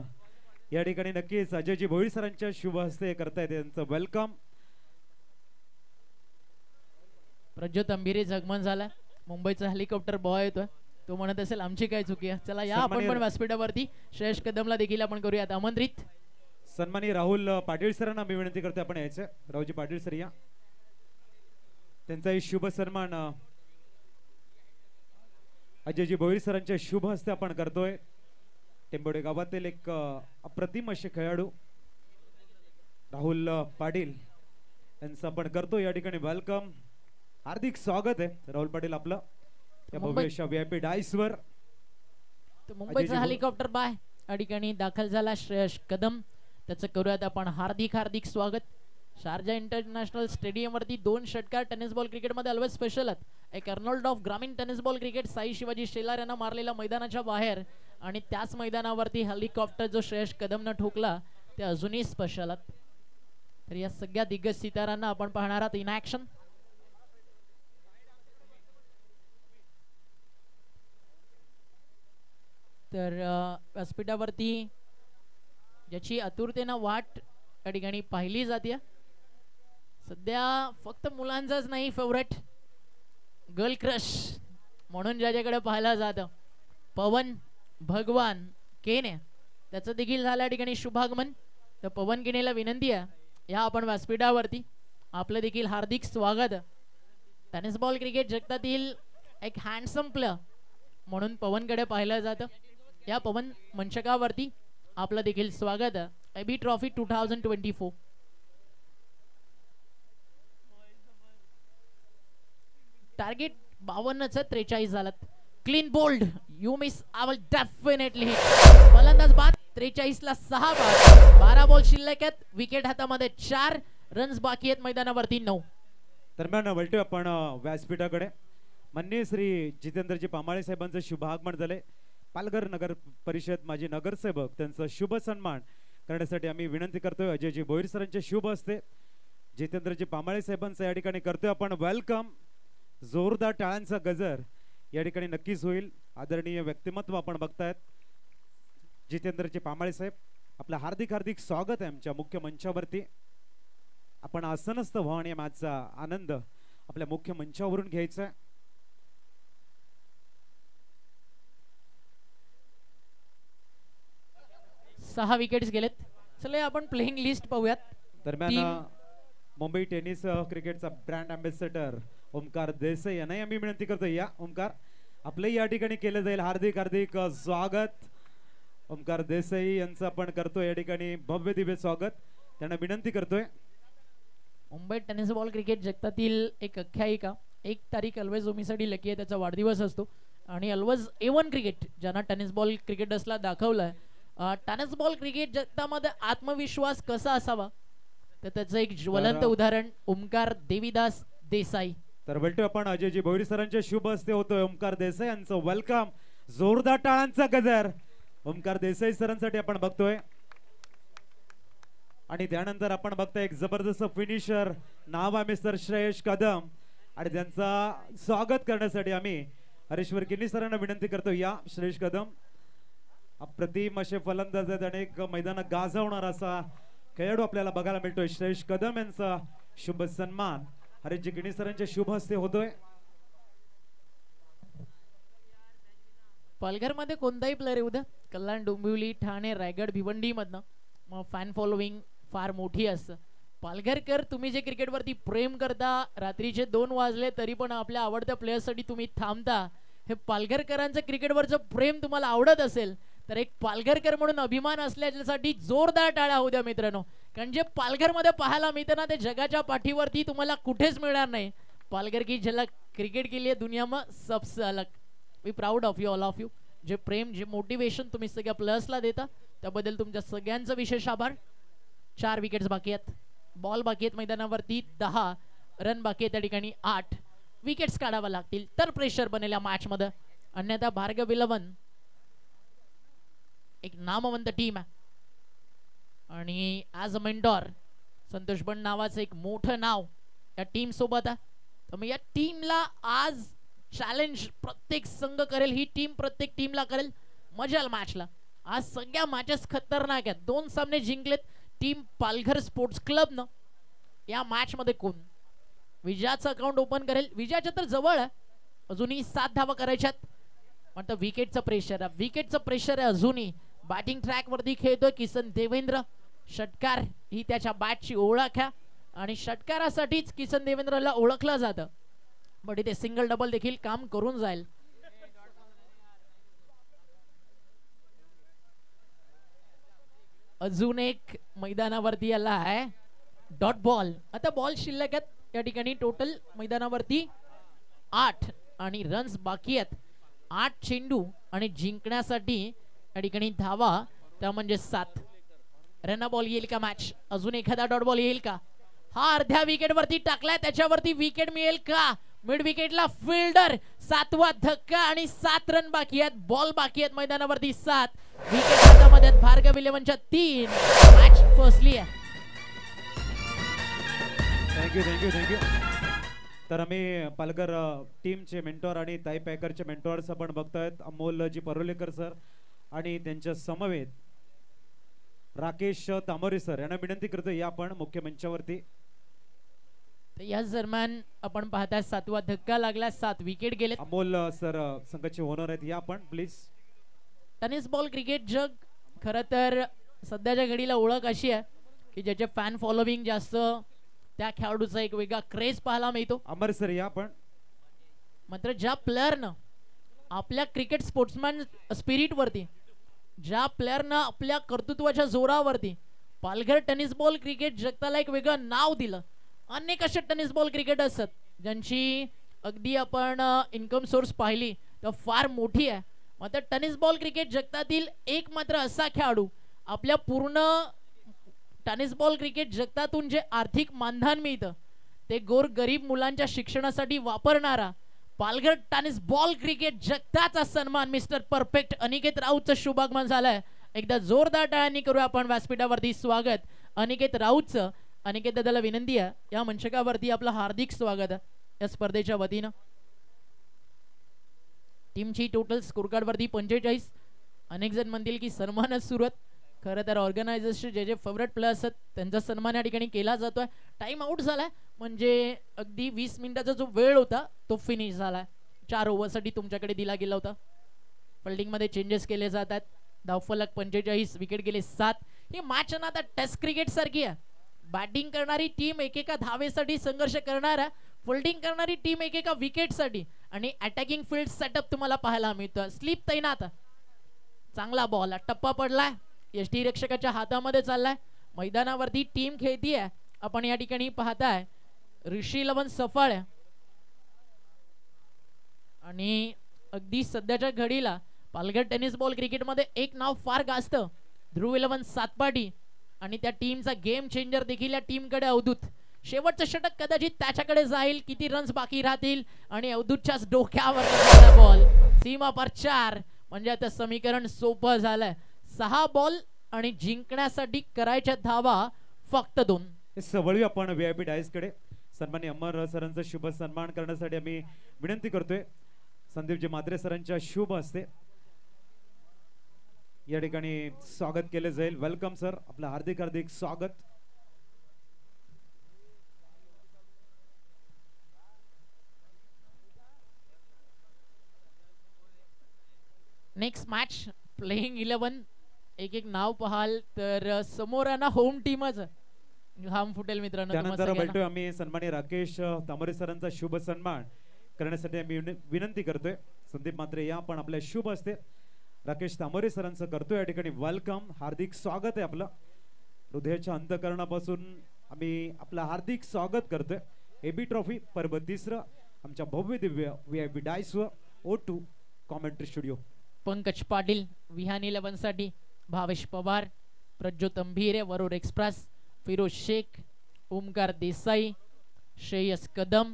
या ठिकाणी नक्कीच अजयजी भोईर सरांच्या शुभ हस्ते करतायत. त्यांचं वेलकम. प्रज्योत अंबिरे जगमन झाला. मुंबईचा हेलिकॉप्टर बॉय येतोय. तो म्हणत असेल आमची काय चुकी आहे. चला या आपण पण व्यासपीठावरती श्रेयश कदमला देखील आपण करूयात आमंत्रित. सन्माननीय राहुल पाटील सरांना मी विनंती करतोय आपण यायचं. राहुलजी पाटील सर या. त्यांचाही शुभ सन्मान अजयजी भोईर सरांच्या शुभ हस्ते आपण करतोय. टेंबोडे गावातील एक अप्रतिम असे खेळाडू राहुल पाटील यांचं आपण करतो या ठिकाणी वेलकम. हार्दिक स्वागत आहे राहुल पाटील आपलं त्या भव्य VIP डायस वर. मुंबईचा हेलिकॉप्टर बाय या ठिकाणी दाखल झाला श्रेयश कदम. त्याचं करूयात आपण हार्दिक हार्दिक स्वागत. शारजा इंटरनॅशनल स्टेडियम वरती 2 षटकार टेनिस बॉल क्रिकेट मध्ये ऑलवेज स्पेशल आहेत. एक अर्नोल्ड ऑफ ग्रामीण tennis ball cricket Sai Shivaji Shelar यांना मारलेला मैदानाच्या बाहेर आणि त्याच मैदानावरती हेलिकॉप्टर जो श्रेयश कदमनं ठोकला ते अजूनही स्पेशल आहेत. तर या सगळ्या दिग्गज सितारांना आपण पाहणार आहात इन ऍक्शन. तर व्यासपीठावरती ज्याची आतुरतेनं वाट या ठिकाणी पाहिली जाते. सध्या फक्त मुलांचाच नाही फेवरेट गर्ल क्रश म्हणून ज्याच्याकडे पाहिलं जातं पवन भगवान केने त्याचं देखील झालं या ठिकाणी शुभागमन. तर पवन केनेला विनंती आहे या आपण व्यासपीठावरती आपलं देखील हार्दिक स्वागत. टेनिस बॉल क्रिकेट जगतातील एक हँडसम प्लेयर म्हणून पवनकडे पाहिलं जातं. या पवन मंचकावरती आपलं देखील स्वागत. IB trophy 2024. टार्गेट 52चं 43 झालं. Clean bowled you miss our definitely hit. फलंदाज बाद 43 ला 6 बाद. 12 बॉल शिल्लक आहेत. विकेट हातामध्ये 4 रन्स बाकी आहेत. मैदानावरती 9. दरम्यान वळतोय आपण व्यासपीठाकडे. माननीय श्री जितेंद्रजी पामाळे साहेबांचं शुभागमन झाले. पालघर नगर परिषद माजी नगरसेवक त्यांचं शुभ सन्मान करण्यासाठी आम्ही विनंती करतोय अजयजी भोईर सरांचे शुभ हस्ते जितेंद्रजी पामाळे साहेबांचं या ठिकाणी करतोय आपण वेलकम. जोरदार टाळ्यांचा गजर या ठिकाणी नक्कीच होईल. आदरणीय व्यक्तिमत्व आपण बघतायत जितेंद्रजी पामाळे साहेब. आपलं हार्दिक हार्दिक स्वागत आहे आमच्या मुख्य मंचावरती. आपण आसनस्थ व्हा आणि मॅचचा आनंद आपल्या मुख्य मंचावरून घ्यायचा. 6 विकेट्स गेलेत. चला आपण प्लेइंग लिस्ट पाहूयात. दरम्यान मुंबई टेनिस क्रिकेटचा ब्रँड अँबॅसेडर ओमकार देसाई यांनाही आम्ही विनंती करतो या ओमकार आपलं या ठिकाणी केलं जाईल. हार्दिक हार्दिक स्वागत. ओमकार देसाई यांचं आपण करतोय या ठिकाणी भव्य दिव्य स्वागत. त्यांना विनंती करतोय. मुंबई टेनिस बॉल क्रिकेट जगतातील एक आख्यायिका 1 तारीख ऑलवेज ओमीसाठी लकी आहे. त्याचा वाढदिवस असतो आणि ऑलवेज A1 क्रिकेट ज्यांना टेनिस बॉल क्रिकेटर्सला दाखवलाय. टेनिस बॉल क्रिकेट जगतामध्ये आत्मविश्वास कसा असावा तर त्याचं एक ज्वलंत उदाहरण ओमकार देवीदास देसाई तर भेटू आपण अजयजी भोईर सरांच्या शुभ हस्ते होतोय ओमकार देसाई यांचं वेलकम. जोरदार टाळ्यांचा गजर ओमकार देसाई सरांसाठी आपण बघतोय. आणि त्यानंतर आपण बघतोय एक जबरदस्त फिनिशर नाव आहे मिस्टर श्रेयश कदम आणि त्यांचा स्वागत करण्यासाठी आम्ही हरेश्वर किन्नी सरांना विनंती करतो. या श्रेयश कदम अप्रतिम असे फलंदाज आहेत आणि एक मैदानात गाजवणार असा खेळाडू आपल्याला बघायला मिळतोय. श्रेयश कदम यांचा शुभ सन्मान हरेशजी किन्नी सरांच्या शुभ हस्ते होतोय. पालघर मध्ये कोणताही प्लेअर येऊ द्या, कल्याण, डोंबिवली, ठाणे, रायगड, भिवंडी मधनं मग फॅन फॉलोविंग फार मोठी असतं. पालघरकर तुम्ही जे क्रिकेटवरती प्रेम करता, रात्रीचे 2 वाजले तरी पण आपल्या आवडत्या प्लेयरसाठी तुम्ही थांबता, हे पालघरकरांचं क्रिकेटवरचं प्रेम तुम्हाला आवडत असेल तर एक पालघरकर म्हणून अभिमान असल्यासाठी जोरदार टाळ्या होऊ द्या मित्रांनो. कारण जे पालघरमध्ये पाहायला मिळतं ना ते जगाच्या पाठीवरती तुम्हाला कुठेच मिळणार नाही. पालघर की झलक क्रिकेट के लिए दुनिया में सबसे अलग. We proud of you, all of you. जे प्रेम, जे मोटिवेशन तुम्ही सगळ्या प्लेयर्सला देता त्याबद्दल तुमच्या सगळ्यांचं विशेष आभार. 4 विकेट्स बाकी आहेत, बॉल बाकी आहेत मैदानावरती, 10 रन बाकी आहेत, त्या ठिकाणी 8 विकेट्स काढाव्या लागतील तर प्रेशर बनेल या मॅच मध्ये. अन्यथा भार्गव 11 एक नामवंत टीम आहे आणि ॲज अ मेंटॉर संतोष बंड नावाचं एक मोठं नाव या टीम सोबत आहे. तर मग या टीमला आज चॅलेंज प्रत्येक संघ करेल, ही टीम प्रत्येक टीमला करेल. मजा मॅचला. आज सगळ्या मॅचेस खतरनाक आहेत. 2 सामने जिंकलेत टीम पालघर स्पोर्ट्स क्लबनं. या मॅच मध्ये कोण विजयाचं अकाउंट ओपन करेल? विजयाच्या तर जवळ आहे, अजूनही 7 धावा करायच्यात. म्हणतं विकेटचं प्रेशर आहे, विकेटचं प्रेशर आहे अजूनही. बॅटिंग ट्रॅक वरती खेळतोय किसन देवेंद्र. षटकार ही त्याच्या बॅटची ओळख आहे आणि षटकारासाठीच किसन देवेंद्रला ओळखलं जातं. बट इथे सिंगल डबल देखील काम करून जाईल. अजून एक मैदानावरती आला आहे डॉट बॉल. आता बॉल शिल्लक आहेत या ठिकाणी. टोटल मैदानावरती 8 आणि रन्स बाकी आहेत. 8 चेंडू आणि जिंकण्यासाठी या ठिकाणी धावा त्या म्हणजे 7. रन बॉल येईल का मॅच? अजून एखादा डॉट बॉल येईल का? हा अर्ध्या विकेट वरती टाकलाय, त्याच्यावरती विकेट मिळेल का? Mid विकेटला fielder. 7वा धक्का आणि 7 रन बाकी आहेत. बॉल बाकी आहेत मैदानावरती 7. विकेट हातामध्ये भार्गव 11च्या 3. मॅच फसली आहे. थँक्यू. तर आम्ही पालघर टीमचे मेंटॉर आणि ताई पॅकरचे मेंटॉर्स आपण बघतायत. अमोलजी परोलेकर सर आणि त्यांच्या समवेत राकेश तामोरे सर यांना विनंती करतो या आपण मुख्य मंचावरती. याच दरम्यान आपण पाहताय 7वा धक्का लागला, 7 विकेट गेले. अमोल सर संघाचे ओनर आहेत, या आपण प्लीज. टेनिस बॉल क्रिकेट जग खरं तर सध्याच्या घडीला ओळख अशी आहे की ज्याचे फॅन फॉलोविंग जास्त, त्या खेळाडूचा एक वेगळा क्रेज पाहायला मिळतो. अमर सर या आपण. मात्र ज्या प्लेअरनं आपल्या क्रिकेट स्पोर्ट्समॅन स्पिरिट वरती, ज्या प्लेअरनं आपल्या कर्तृत्वाच्या जोरावरती पालघर टेनिस बॉल क्रिकेट जगताला एक वेगळं नाव दिलं. अनेक असे टेनिस बॉल क्रिकेट असतात ज्यांची अगदी आपण इन्कम सोर्स पाहिली तर फार मोठी आहे. मात्र टेनिस बॉल क्रिकेट जगतातील एक मात्र असा खेळाडू आपल्या पूर्ण टेनिस बॉल क्रिकेट जगतातून जे आर्थिक मानधन मिळतं ते गोर गरीब मुलांच्या शिक्षणासाठी वापरणारा पालघर टेनिस बॉल क्रिकेट जगताचा सन्मान मिस्टर परफेक्ट अनिकेत राऊतचं शुभागमन झालंय. एकदा जोरदार टाळ्यांनी करूया आपण व्यासपीठावरती स्वागत अनिकेत राऊतचं. अनिकेत दादाला विनंती आहे या मंचकावरती आपलं हार्दिक स्वागत आहे या स्पर्धेच्या वतीनं. टीमची टोटल स्कोर कार्ड वरती 45. अनेक जण म्हणतील की सन्मानच सुरू आहेत. खरं तर ऑर्गनायझर्सचे जे फेवरेट प्लेयर्स आहेत त्यांचा सन्मान या ठिकाणी केला जातोय. टाइम आउट झालाय म्हणजे अगदी 20 मिनिटाचा जो वेळ होता तो फिनिश झालाय. 4 ओव्हरसाठी तुमच्याकडे दिला गेला होता. फिल्डिंग मध्ये चेंजेस केले जातात. धावफलक 45, विकेट गेले 7. ही मॅच ना आता टेस्ट क्रिकेट सारखी आहे. बॅटिंग करणारी टीम एकेका धावेसाठी संघर्ष करणार आहे, फिल्डिंग करणारी टीम एकेका विकेटसाठी आणि अटॅकिंग फील्ड सेटअप तुम्हाला पाहायला मिळतं. स्लिप तैनात. चांगला बॉल, टप्पा पडलाय, यष्टी रक्षकाच्या हातामध्ये चाललाय. मैदानावरती टीम खेळतीये. आपण या ठिकाणी पाहताय ऋषी लवन सफाळ आणि अगदी सध्याच्या घडीला पालघर टेनिस बॉल क्रिकेटमध्ये एक नाव फार गाजतं, ध्रुव 11 सातपाटी आणि त्या टीमचा गेम चेंजर देखील या टीमकडे अवधूत. शेवटचं षटक कदाचित त्याच्याकडे जाईल. किती रन्स बाकी राहतील आणि अवधूतच्याच डोक्यावर बॉल सीमा पर 4. म्हणजे आता समीकरण सोपं झालंय. 6 बॉल आणि जिंकण्यासाठी करायच्या धावा फक्त 2. सवळी आपण व्हीआयपी डायस कडे सन्माननीय अमर सरांचा शुभ सन्मान करण्यासाठी आम्ही विनंती करतोय. संदीपजी मात्रे सरांच्या शुभ हस्ते या ठिकाणी स्वागत केले जाईल. वेलकम सर, आपलं हार्दिक हार्दिक स्वागत. Next match playing 11. एक एक नाव पाहाल तर समोर आहे ना होम टीमच घाम फुटेल मित्रांनो. त्यानंतर भेटतोय आम्ही सन्माननीय राकेश तांबोरे सरांचा शुभ सन्मान करण्यासाठी आम्ही विनंती करतोय. संदीप मात्रे या पण आपल्या शुभ असते राकेश तांबोरे सरांचं करतोय या ठिकाणी वेलकम, हार्दिक स्वागत आहे आपलं. हृदयाच्या अंतकरणापासून आम्ही आपलं हार्दिक स्वागत करतोय. एबी ट्रॉफी पर्व 3 आमच्या भव्य दिव्य व्हीआयपी डायस व O2 commentary studio. Pankaj Patil Vihan 11 साठी, भावेश पवार, प्रज्योत अंभीरे वरुड एक्सप्रेस, फिरोज शेख, ओमकार देसाई, श्रेयस कदम,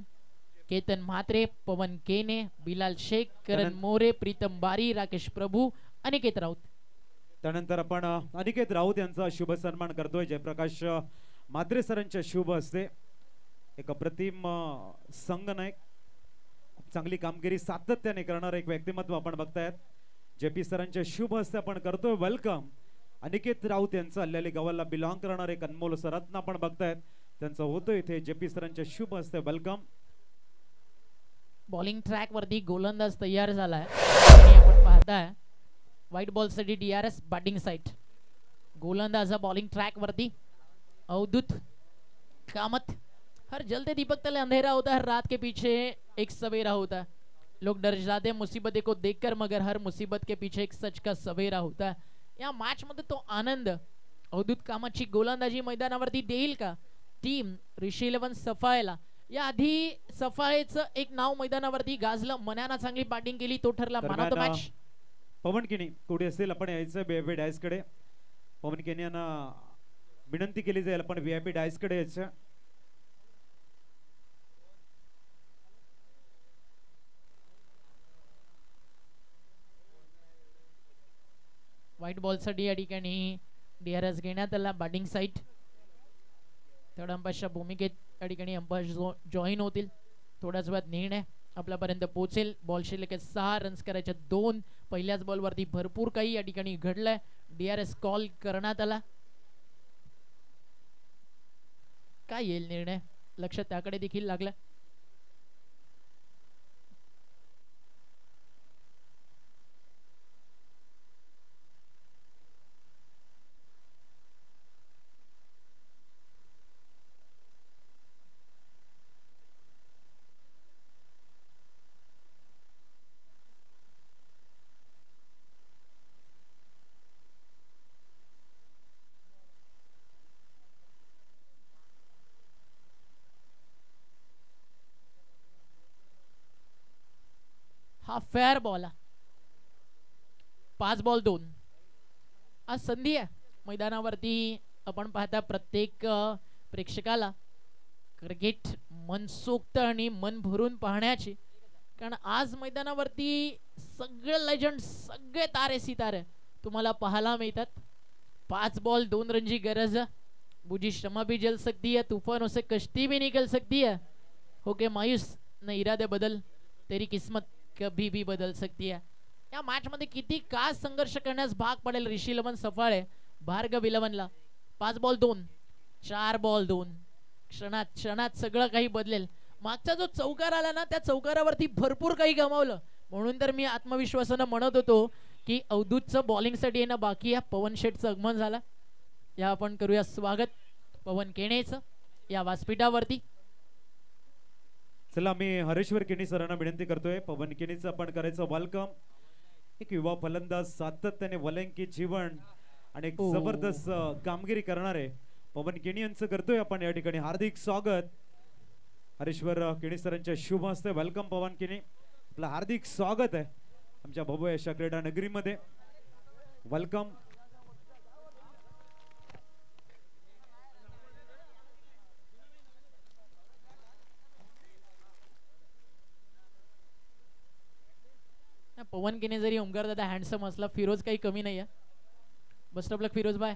केतन म्हात्रे, पवन केने, बिलाल शेख, करण मोरे, प्रीतम बारी, राकेश प्रभू, अनिकेत राऊत. त्यानंतर आपण अनिकेत राऊत यांचा शुभ सन्मान करतोय. जयप्रकाश मात्रे सरांच्या शुभ हस्ते एक अप्रतिम संघ नायक, खूप चांगली कामगिरी सातत्याने करणारा एक व्यक्तिमत्व आपण बघतायत. जेपी सरांच्या शुभ हस्ते आपण करतोय वेलकम. अनिकेत राऊत यांचं अल्ल्याली गावाला बिलॉंग करणारे एक अनमोल सरत्न आपण बघतायत, त्यांचं होतं इथे जेपी सरांच्या शुभ हस्ते वेलकम. बॉलिंग ट्रॅक वरती गोलंदाज तयार झालाय आणि आपण पाहताय व्हाईट बॉल साठी DRS बॅटिंग साइड. गोलंदाज बॉलिंग ट्रॅक वरती अवधूत कामत. हर जलते दीपक तले अंधेरा होता है, रात के पीछे एक सवेरा होता है. लोग डर जाते मुसीबतें को देखकर, मगर हर मुसीबत के पीछे एक सच का सवेरा होता है. या मॅच मध्ये तो आनंद अवधूत कामतची गोलंदाजी मैदानावरती देईल का टीम ऋषी 11 सफायला? या आधी सफायचं एक नाव मैदानावरती गाजलं, मनानं चांगली बॅटिंग केली, तो ठरला मॅन ऑफ द मॅच. पवन केनी कुठे असेल आपण यायचं व्हीआयपी डायस कडे. पवन केनी यांना विनंती केली जाईल आपण व्हीआयपी डायस कडे यायचं. व्हाईट बॉल साठी या ठिकाणी DRS घेण्यात आला बॅटिंग साइड. थर्ड अंपायरच्या भूमिकेत या ठिकाणी अंपायर जॉईन होतील. थोड्याच वेळात निर्णय आपल्यापर्यंत पोहोचेल. बॉल शिल्लक 6 रन्स करायचे 2. पहिल्याच बॉल वरती भरपूर काही या ठिकाणी घडलंय. DRS कॉल करण्यात आला. काय येईल निर्णय, लक्ष त्याकडे देखील लागलं. हा फेअर बॉल, 5 बॉल 2. आज संधी आहे मैदानावरती. आपण पाहता प्रत्येक प्रेक्षकाला क्रिकेट मनसोक्त आणि मन भरून पाहण्याची, कारण आज मैदानावरती सगळे लेजंड, सगळे तारे सितारे तुम्हाला पाहायला मिळतात. 5 बॉल 2 रन की गरज है. बुझी शमा भी जल सकती है, तूफानों से कश्ती भी निकल सकती है. होके मायूस न इरादे बदल, तेरी किस्मत कभी भी बदल सकती है. या मॅच मध्ये किती का संघर्ष करण्यास भाग पडेल ऋषी 11 सफाळे भार्गव 11ला. 5 ball 2, 4 ball 2. क्षणात क्षणात सगळं काही बदलेल. मागचा जो चौकार आला ना, त्या चौकारावरती भरपूर काही गमावलं. म्हणून तर मी आत्मविश्वासानं म्हणत होतो की अवधूतचं बॉलिंग साठी येणं बाकी आहे. पवन शेठचं आगमन झालं. या आपण करूया स्वागत पवन केणेचं या व्यासपीठावरती. चला मी हरेश्वर केनी सरांना विनंती करतोय. पवन केनीचं आपण करायचं वेलकम. एक युवा फलंदाज, सातत्याने वलंकी जीवन आणि एक जबरदस्त कामगिरी करणारे पवन केनी यांचं करतोय आपण या ठिकाणी हार्दिक स्वागत. हरेश्वर केनी सरांच्या शुभ हस्ते वेलकम पवन केनी, आपलं हार्दिक स्वागत आहे आमच्या भव्य अशा क्रीडा नगरीमध्ये. वेलकम. पवन केने जरी ओमकार दादा हँडसम असला फिरोज काही कमी नाही आहे. Best of luck Firoz bye.